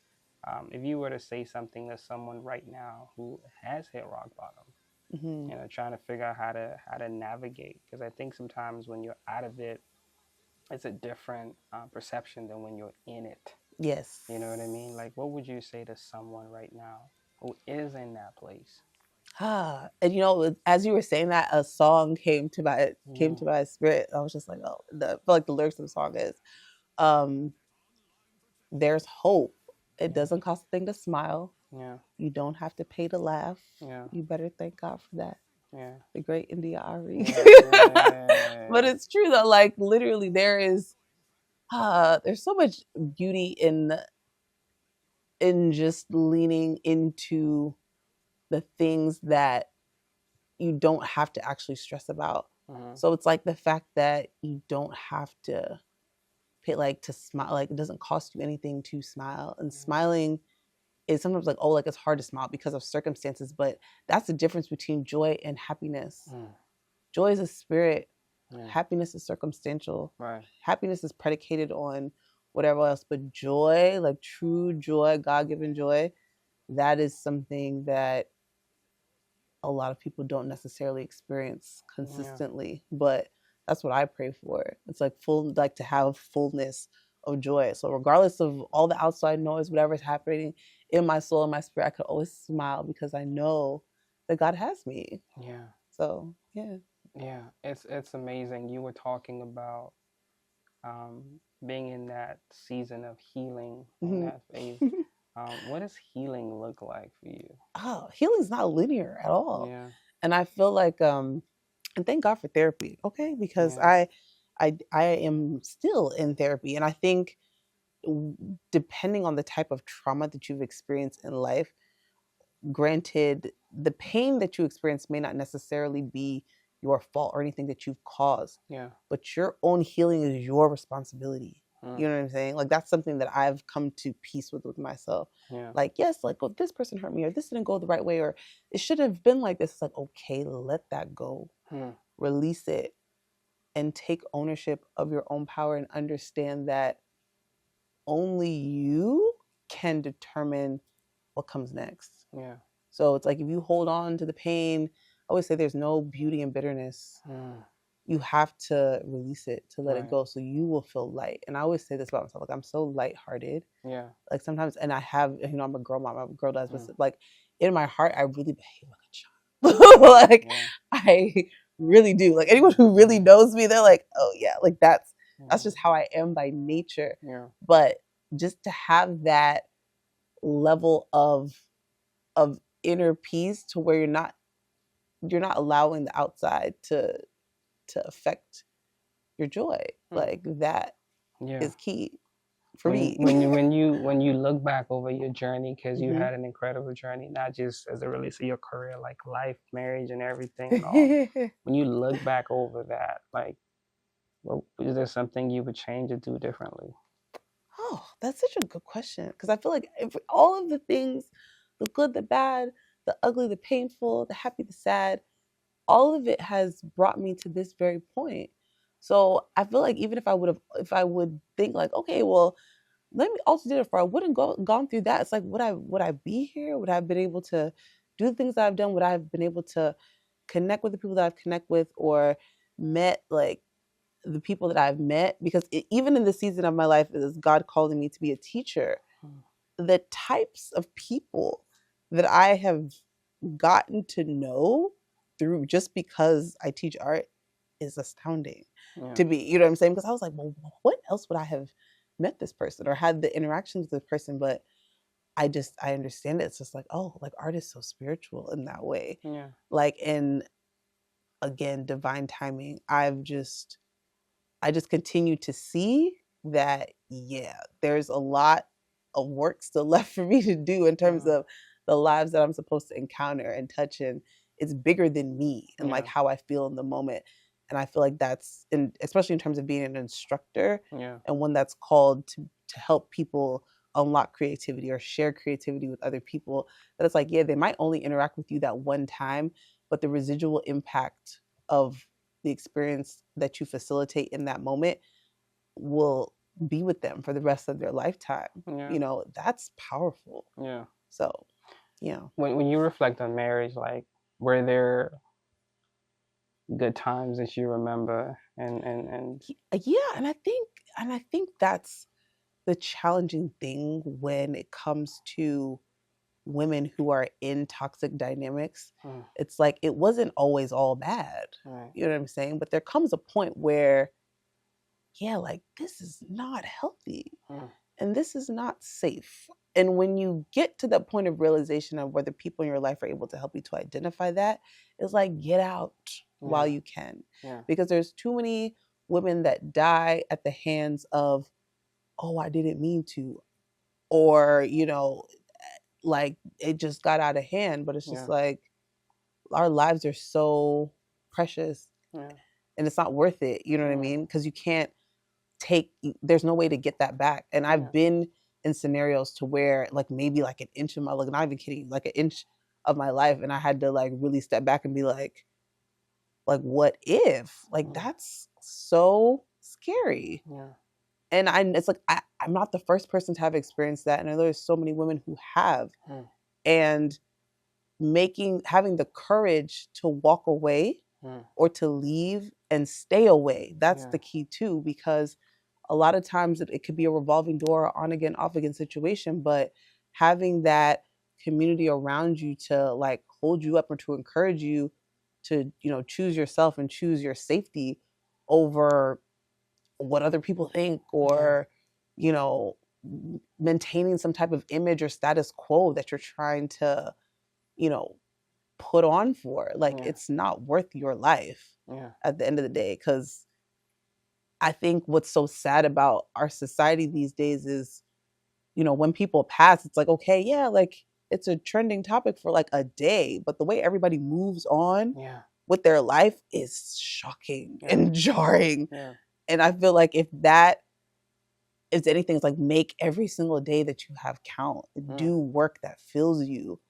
If you were to say something to someone right now who has hit rock bottom, trying to figure out how to navigate, because I think sometimes when you're out of it, it's a different perception than when you're in it. Yes. You know what I mean? Like, what would you say to someone right now who is in that place? And as you were saying that, a song came to my spirit. I was just like, oh, I feel like the lyrics of the song is, there's hope. It doesn't cost a thing to smile. Yeah. You don't have to pay to laugh. Yeah. You better thank God for that. Yeah. The great India Ari. Yeah. But it's true though, like literally there's so much beauty in just leaning into the things that you don't have to actually stress about. So it's like the fact that you don't have to pay, like, to smile, like it doesn't cost you anything to smile. And smiling is sometimes like, oh, like it's hard to smile because of circumstances, but that's the difference between joy and happiness. Joy is a spirit. Happiness is circumstantial. Right. Happiness is predicated on whatever else, but joy, like true joy, God-given joy, that is something that a lot of people don't necessarily experience consistently, but that's what I pray for. It's like to have fullness of joy. So regardless of all the outside noise, whatever's happening in my soul and my spirit, I could always smile because I know that God has me. Yeah. So, yeah. Yeah, it's amazing. You were talking about being in that season of healing, in that phase. What does healing look like for you? Oh, healing's not linear at all. Yeah. And I feel like, and thank God for therapy, okay? Because I am still in therapy. And I think depending on the type of trauma that you've experienced in life, granted, the pain that you experience may not necessarily be your fault or anything that you've caused. Yeah. But your own healing is your responsibility. You know what I'm saying? Like, that's something that I've come to peace with myself. Like, yes, like, oh, this person hurt me, or this didn't go the right way, or it should have been like this. It's like, okay, let that go. Release it and take ownership of your own power and understand that only you can determine what comes next. So it's like, if you hold on to the pain, I always say there's no beauty in bitterness. You have to release it, to let it go, so you will feel light. And I always say this about myself, like, I'm so lighthearted. Like, sometimes, and I have, I'm a girl mom, I'm a girl dad, but like, in my heart, I really behave like a child. Like, I really do. Like, anyone who really knows me, they're like, oh yeah, like, that's just how I am by nature. But just to have that level of inner peace, to where you're not allowing the outside to affect your joy, like, that is key for me. When you look back over your journey, because you had an incredible journey, not just as it relates to your career, like life, marriage, and everything and all. When you look back over that, like, is there something you would change or do differently? Oh, that's such a good question, because I feel like all of the things, the good, the bad, the ugly, the painful, the happy, the sad, all of it has brought me to this very point. So I feel like, even if I would think like, okay, well, let me also do it, for I wouldn't gone through that. It's like, would I be here? Would I have been able to do the things that I've done? Would I have been able to connect with the people that I've connected with, or met, like, the people that I've met? Because even in the season of my life, is God calling me to be a teacher, the types of people that I have gotten to know through, just because I teach art, is astounding to me. You know what I'm saying? Because I was like, well, what else would I have met this person or had the interactions with this person? But I understand it. It's just like, oh, like, art is so spiritual in that way. Like, and again, divine timing. I just continue to see that, there's a lot of work still left for me to do in terms of the lives that I'm supposed to encounter and touch, and it's bigger than me and like how I feel in the moment. And I feel like that's, especially in terms of being an instructor, and one that's called to help people unlock creativity or share creativity with other people, that it's like, they might only interact with you that one time, but the residual impact of the experience that you facilitate in that moment will be with them for the rest of their lifetime. That's powerful. So, when you reflect on marriage, like, were there good times that you remember? And and I think that's the challenging thing when it comes to women who are in toxic dynamics. It's like, it wasn't always all bad. You know what I'm saying? But there comes a point where, like, this is not healthy and this is not safe. And when you get to that point of realization of where the people in your life are able to help you to identify that, it's like, get out while you can. Because there's too many women that die at the hands of, oh, I didn't mean to, or, like, it just got out of hand. But it's just like, our lives are so precious and it's not worth it. You know what I mean? Because you can't there's no way to get that back. And I've been in scenarios to where, like, maybe like an inch of my, like, not even kidding, like an inch of my life, and I had to, like, really step back and be like, what if? Like, that's so scary. And it's like, I'm not the first person to have experienced that. And I know there's so many women who have. And having the courage to walk away or to leave and stay away, that's the key too. Because a lot of times it could be a revolving door, on again, off again situation. But having that community around you to, like, hold you up or to encourage you to, choose yourself and choose your safety over what other people think, or, maintaining some type of image or status quo that you're trying to, put on for. Like, it's not worth your life at the end of the day. Because I think what's so sad about our society these days is, when people pass, it's like, okay, like, it's a trending topic for like a day, but the way everybody moves on with their life is shocking and jarring. And I feel like if that if anything, it's like make every single day that you have count. Do work that fills you,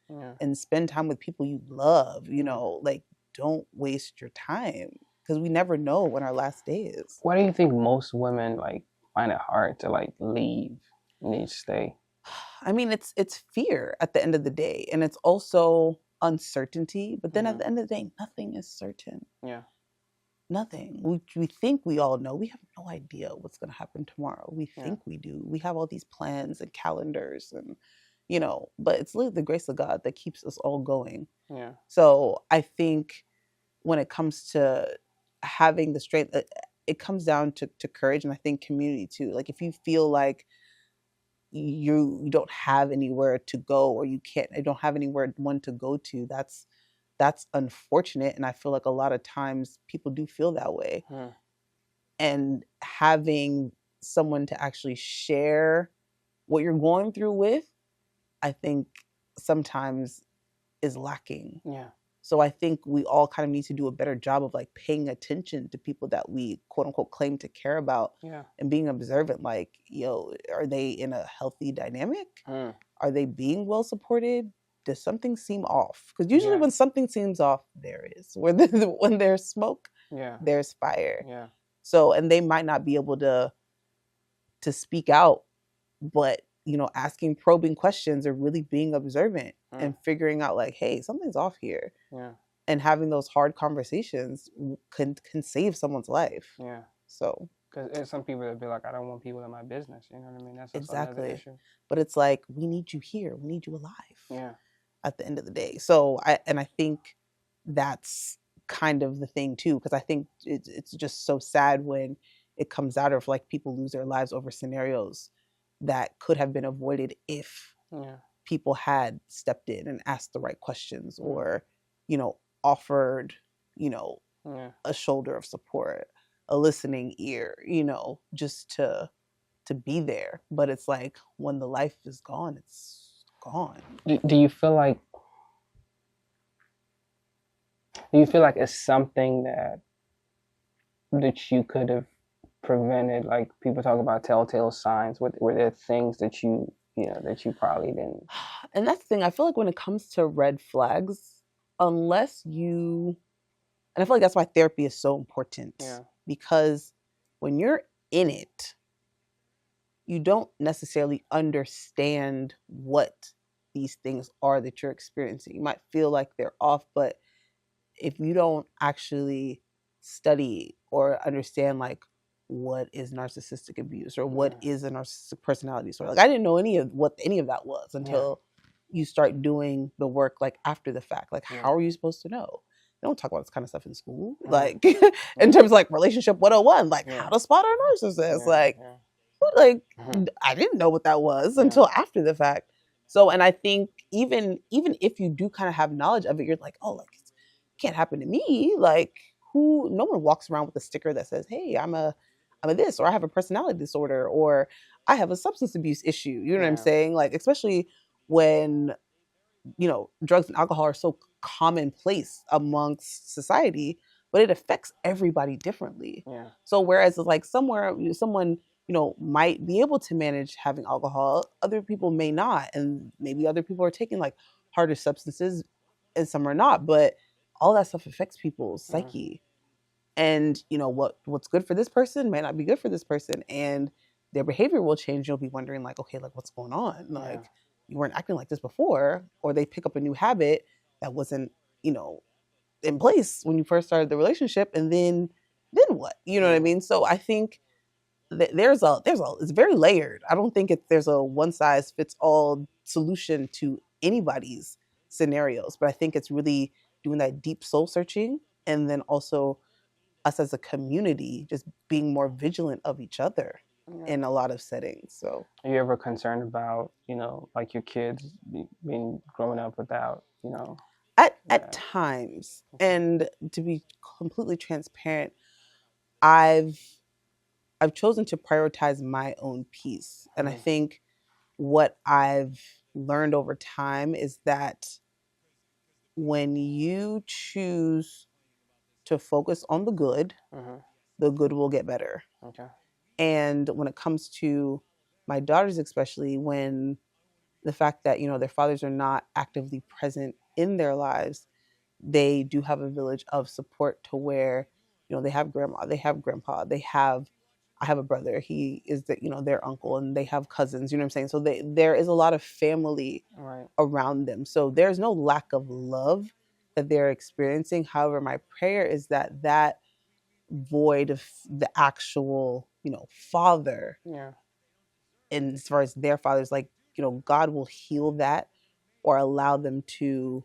and spend time with people you love. You know, like don't waste your time, because we never know when our last day is. Why do you think most women like find it hard to like leave and they stay? I mean, it's fear at the end of the day, and it's also uncertainty. But then at the end of the day, nothing is certain. Yeah. Nothing. We think we all know. We have no idea what's going to happen tomorrow. We think we do. We have all these plans and calendars, and you know, but it's literally the grace of God that keeps us all going. Yeah. So I think when it comes to having the strength, it comes down to courage, and I think community too. Like if you feel like you don't have anywhere to go, or you don't have anywhere one to go to, that's unfortunate. And I feel like a lot of times people do feel that way. And having someone to actually share what you're going through with, I think sometimes is lacking. Yeah. So I think we all kind of need to do a better job of like paying attention to people that we quote unquote claim to care about, and being observant. Like, yo, are they in a healthy dynamic? Are they being well supported? Does something seem off? Because usually when something seems off, there is. When there's smoke, there's fire. Yeah. So, and they might not be able to speak out, but you know, asking probing questions or really being observant and figuring out like, hey, something's off here. Yeah. And having those hard conversations can save someone's life. Yeah. So, because there's some people that be like, I don't want people in my business. You know what I mean? That's exactly. Another issue. But it's like, we need you here. We need you alive. Yeah. At the end of the day. So I think that's kind of the thing too, because I think it's just so sad when it comes out of like people lose their lives over scenarios that could have been avoided if people had stepped in and asked the right questions, or, you know, offered, you know, a shoulder of support, a listening ear, you know, just to be there. But it's like when the life is gone, it's gone. Do you feel like it's something that you could have prevented? Like people talk about telltale signs. Were there things that you probably didn't? And that's the thing. I feel like when it comes to red flags, unless you, and I feel like that's why therapy is so important. Yeah. Because when you're in it, you don't necessarily understand what these things are that you're experiencing. You might feel like they're off, but if you don't actually study or understand like what is narcissistic abuse or what is a narcissistic personality disorder, like I didn't know what any of that was until you start doing the work like after the fact. Like how are you supposed to know? They don't talk about this kind of stuff in school. Like in terms of like relationship 101, like how to spot a narcissist. Like I didn't know what that was until after the fact. So, and I think even if you do kind of have knowledge of it, you're like, oh, like it can't happen to me. Like no one walks around with a sticker that says, hey, I'm a this, or I have a personality disorder, or I have a substance abuse issue. You know what I'm saying? Like, especially when, you know, drugs and alcohol are so commonplace amongst society, but it affects everybody differently. Yeah. So whereas like someone, you know, might be able to manage having alcohol, other people may not. And maybe other people are taking like harder substances and some are not, but all that stuff affects people's psyche. And, you know, what's good for this person may not be good for this person. And their behavior will change. You'll be wondering like, okay, like what's going on? Like you weren't acting like this before, or they pick up a new habit that wasn't, you know, in place when you first started the relationship. And then what? You know what I mean? So I think there's it's very layered. I don't think there's a one size fits all solution to anybody's scenarios, but I think it's really doing that deep soul searching, and then also us as a community just being more vigilant of each other in a lot of settings. So are you ever concerned about, you know, like your kids being growing up without, you know? At times, and to be completely transparent, I've chosen to prioritize my own peace. And I think what I've learned over time is that when you choose to focus on the good will get better. Okay. And when it comes to my daughters, especially when the fact that, their fathers are not actively present in their lives, they do have a village of support to where, they have grandma, they have grandpa, I have a brother, he is their uncle, and they have cousins, you know what I'm saying? So there is a lot of family around them. So there's no lack of love that they're experiencing. However, my prayer is that void of the actual, father, and as far as their fathers, like, God will heal that or allow them to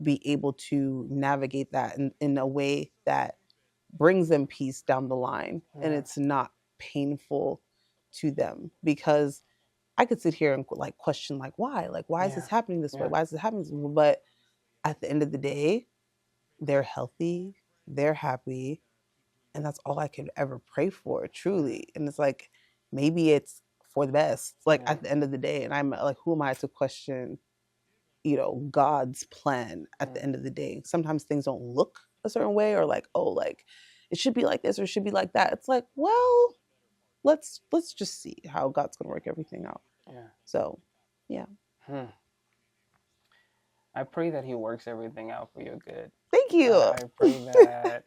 be able to navigate that in a way that brings them peace down the line, and it's not painful to them. Because I could sit here and like question why is this happening this way? Why is this happening this way? But at the end of the day, they're healthy, they're happy, and that's all I could ever pray for, truly. And it's like, maybe it's for the best, at the end of the day. And I'm like, who am I to question, God's plan at the end of the day? Sometimes things don't look a certain way, or it should be like this or it should be like that. It's like, well, let's just see how God's gonna work everything out. So I pray that he works everything out for your good. Thank you. I pray that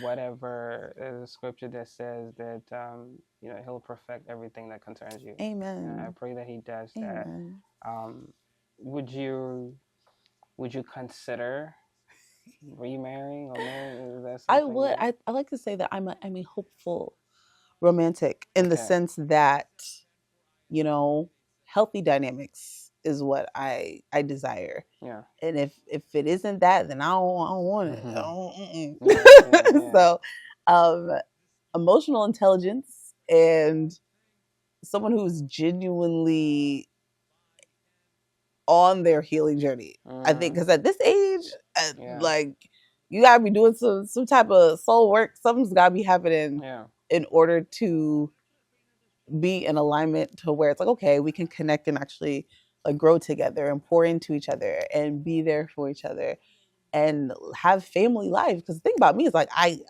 whatever is a scripture that says that he'll perfect everything that concerns you. Amen. I pray that he does Amen. that. Would you consider remarrying or marrying? Is that I would. I like to say that I'm a hopeful romantic, in the sense that, healthy dynamics is what I desire. And if it isn't that, then I don't want it. So emotional intelligence and someone who's genuinely on their healing journey. I think, because at this age, you gotta be doing some type of soul work. Something's gotta be happening in order to be in alignment to where it's like, okay, we can connect and actually grow together and pour into each other and be there for each other and have family life. Because the thing about me is I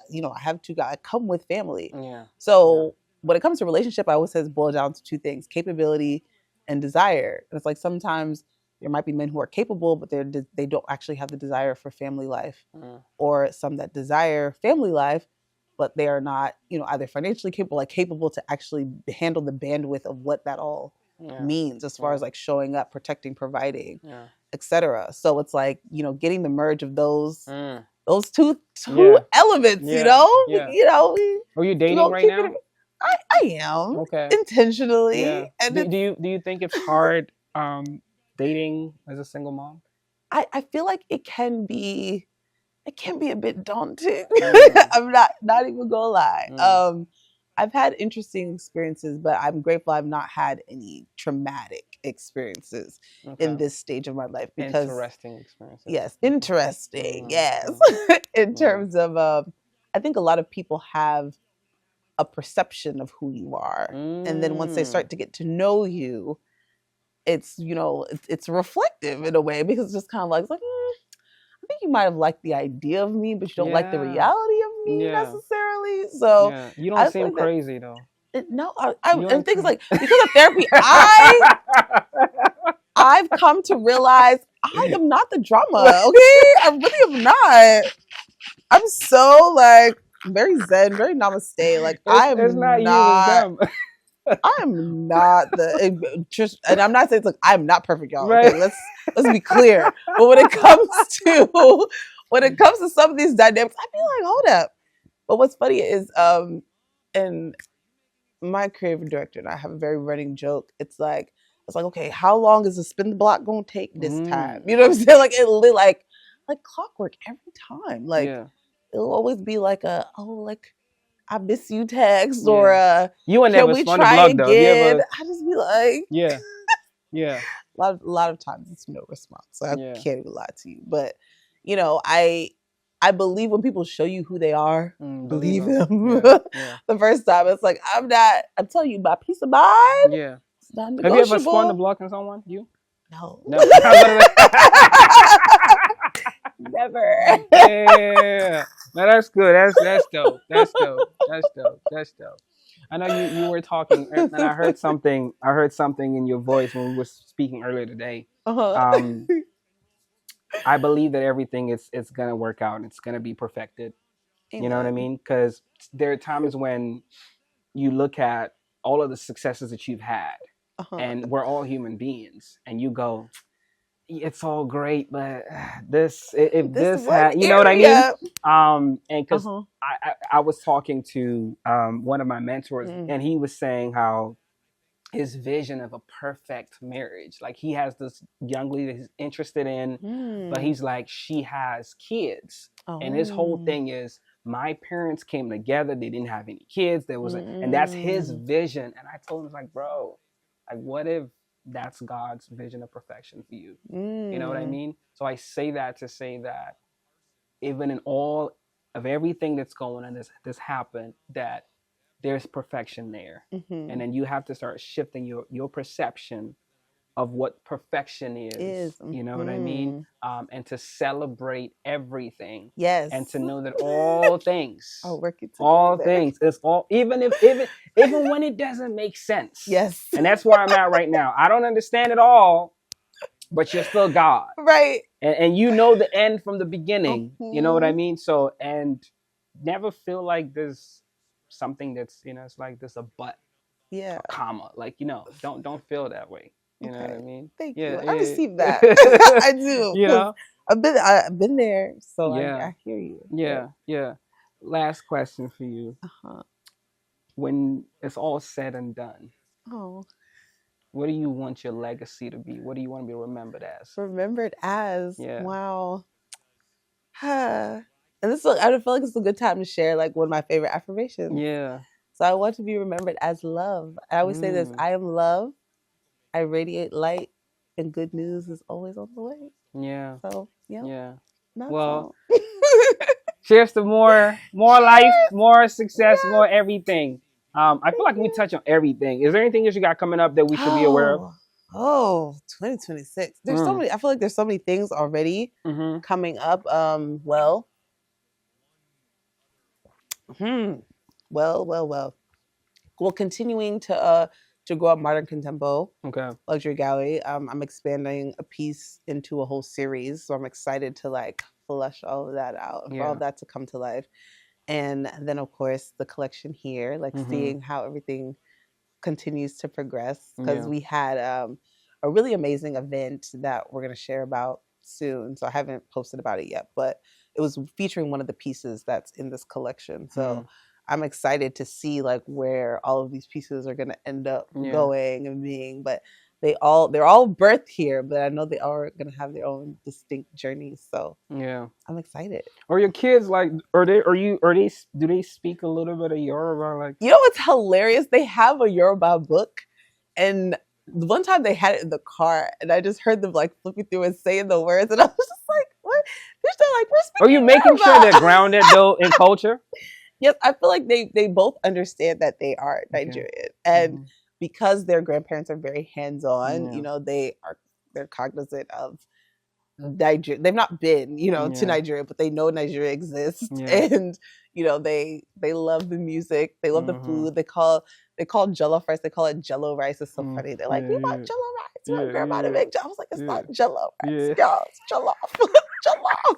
have two guys, I come with family. So when it comes to relationship, I always say it's boiled down to two things: capability and desire. And it's like, sometimes there might be men who are capable, but they don't actually have the desire for family life, or some that desire family life, but they are not, either financially capable to actually handle the bandwidth of what that all means, as far as showing up, protecting, providing, etc. So it's like, getting the merge of those two elements. Are you dating right now? I am, intentionally. And do you think it's hard dating as a single mom? I feel like it can be a bit daunting. I'm not even gonna lie. I've had interesting experiences, but I'm grateful I've not had any traumatic experiences in this stage of my life. Because interesting experiences. Yes, interesting. Yes. In terms of, I think a lot of people have a perception of who you are, and then once they start to get to know you, it's it's reflective in a way, because it's just kind of like, I think you might have liked the idea of me, but you don't like the reality of me necessarily. So you don't seem crazy though. No, and things like, because of therapy, I've come to realize I am not the drama. Okay, I really am not. I'm so very zen, very namaste. It's not you, it's them. I am not and I'm not saying it's I'm not perfect, y'all. Okay, let's be clear. But when it comes to some of these dynamics, I feel like, hold up. But what's funny is, and my creative director and I have a very running joke. It's like, okay, how long is the spin the block gonna take this time? You know what I'm saying? It'll like clockwork every time. It'll always be I miss you text, or you and can we try again? I just be like, yeah. A lot of times it's no response. So I can't even lie to you. But I believe when people show you who they are, believe them. The first time, it's like, I'm telling you, my peace of mind. Yeah. It's not negotiable. Have you ever spun the block on someone? You? No. Never. Never. Yeah. No, that's good. That's dope. That's dope. That's dope. That's dope. I know you were talking, and I heard something. I heard something in your voice when we were speaking earlier today. Uh-huh. I believe that everything is it's gonna work out and it's gonna be perfected. You know what I Amen. mean? Because there are times when you look at all of the successes that you've had, Uh-huh. and we're all human beings, and you go, it's all great, but if This this one had, you know what I mean? area. And because Uh-huh. I was talking to one of my mentors, and he was saying how his vision of a perfect marriage, like he has this young lady that he's interested in, but he's like, she has kids, and his whole thing is, my parents came together, they didn't have any kids, there was and that's his vision. And I told him, like, bro, like, what if that's God's vision of perfection for you? You know what I mean? So I say that to say that even in all of everything that's going on, this happened, that there's perfection there. And then you have to start shifting your perception of what perfection is. You know what I mean? And to celebrate everything. Yes. And to know that all things, all things, it's all, even when it doesn't make sense. Yes. And that's where I'm at right now. I don't understand it all, but you're still God. Right. And you know the end from the beginning. You know what I mean? So, and never feel like there's something that's, it's like there's a but, a comma, like, don't feel that way. You know what I mean? Thank you. I received that. I do. You know, I've been there, so I hear you. Yeah. Last question for you. When it's all said and done, what do you want your legacy to be? What do you want to be remembered as? Remembered as? Yeah. Wow. And I feel like it's a good time to share like one of my favorite affirmations. Yeah. So I want to be remembered as love. I always say this: I am love. I radiate light, and good news is always on the way. Yeah. So yeah. Well, cheers to more life, more success, more everything. I feel like we touch on everything. Is there anything else you got coming up that we should be aware of? 2026. There's so many. I feel like there's so many things already coming up. Well. Well, continuing to grow up Modern Contempo Luxury Gallery. I'm expanding a piece into a whole series, so I'm excited to like flesh all of that out, for all of that to come to life. And then, of course, the collection here, like seeing how everything continues to progress, because we had a really amazing event that we're going to share about soon. So I haven't posted about it yet, but it was featuring one of the pieces that's in this collection. So I'm excited to see like where all of these pieces are going to end up going and being, but they're all birthed here, but I know they are going to have their own distinct journeys. So I'm excited. Are your kids like, do they speak a little bit of Yoruba? Like, what's hilarious? They have a Yoruba book, and one time they had it in the car, and I just heard them like flipping through and saying the words, and I was just like, "What?" They're still like, "We're speaking." Are you making sure they're grounded though in culture? Yes, I feel like they both understand that they are Nigerian, and because their grandparents are very hands-on, they're cognizant of Nigeria. They've not been, to Nigeria, but they know Nigeria exists, and they love the music, they love the food. They call jollof rice, they call it jello rice. It's so funny. They're like, we want jello rice. We want grandma to make jello. I was like, it's not jello rice, y'all. It's jollof, jollof.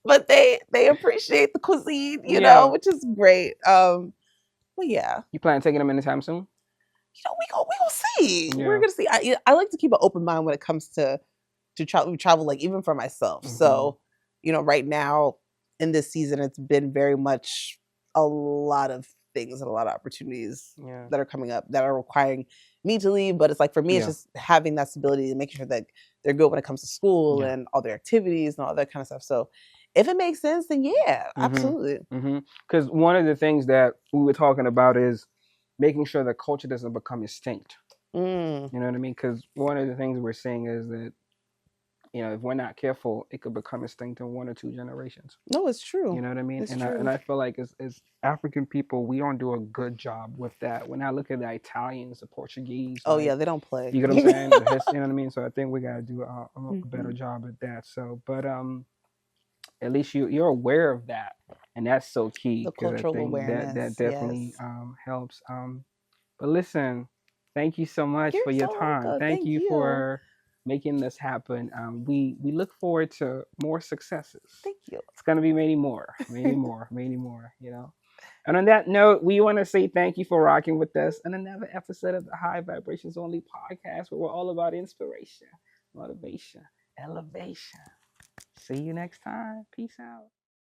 But they appreciate the cuisine, which is great. But yeah, you plan on taking them anytime soon? We gonna see. We're gonna see. I like to keep an open mind when it comes to travel, like even for myself. So, right now in this season, it's been very much a lot of things and a lot of opportunities that are coming up that are requiring me to leave. But it's like, for me, it's just having that stability and making sure that they're good when it comes to school and all their activities and all that kind of stuff. So if it makes sense, then absolutely. Because one of the things that we were talking about is making sure that culture doesn't become extinct. You know what I mean? Because one of the things we're seeing is that, if we're not careful, it could become extinct in 1 or 2 generations. No, it's true. You know what I mean? It's and true. I feel like as African people, we don't do a good job with that. When I look at the Italians, the Portuguese. They don't play. You get what I'm saying? You know what I mean? So I think we got to do a better job at that. So, but at least you're aware of that, and that's so key, The because I cultural think that awareness, definitely yes. helps. But listen, thank you so much You're for your so time. welcome. Thank Thank you you. for making this happen. We look forward to more successes. Thank you. It's gonna be many more, many more, many more. You know. And on that note, we want to say thank you for rocking with us on another episode of the High Vibrations Only podcast, where we're all about inspiration, motivation, elevation. See you next time. Peace out.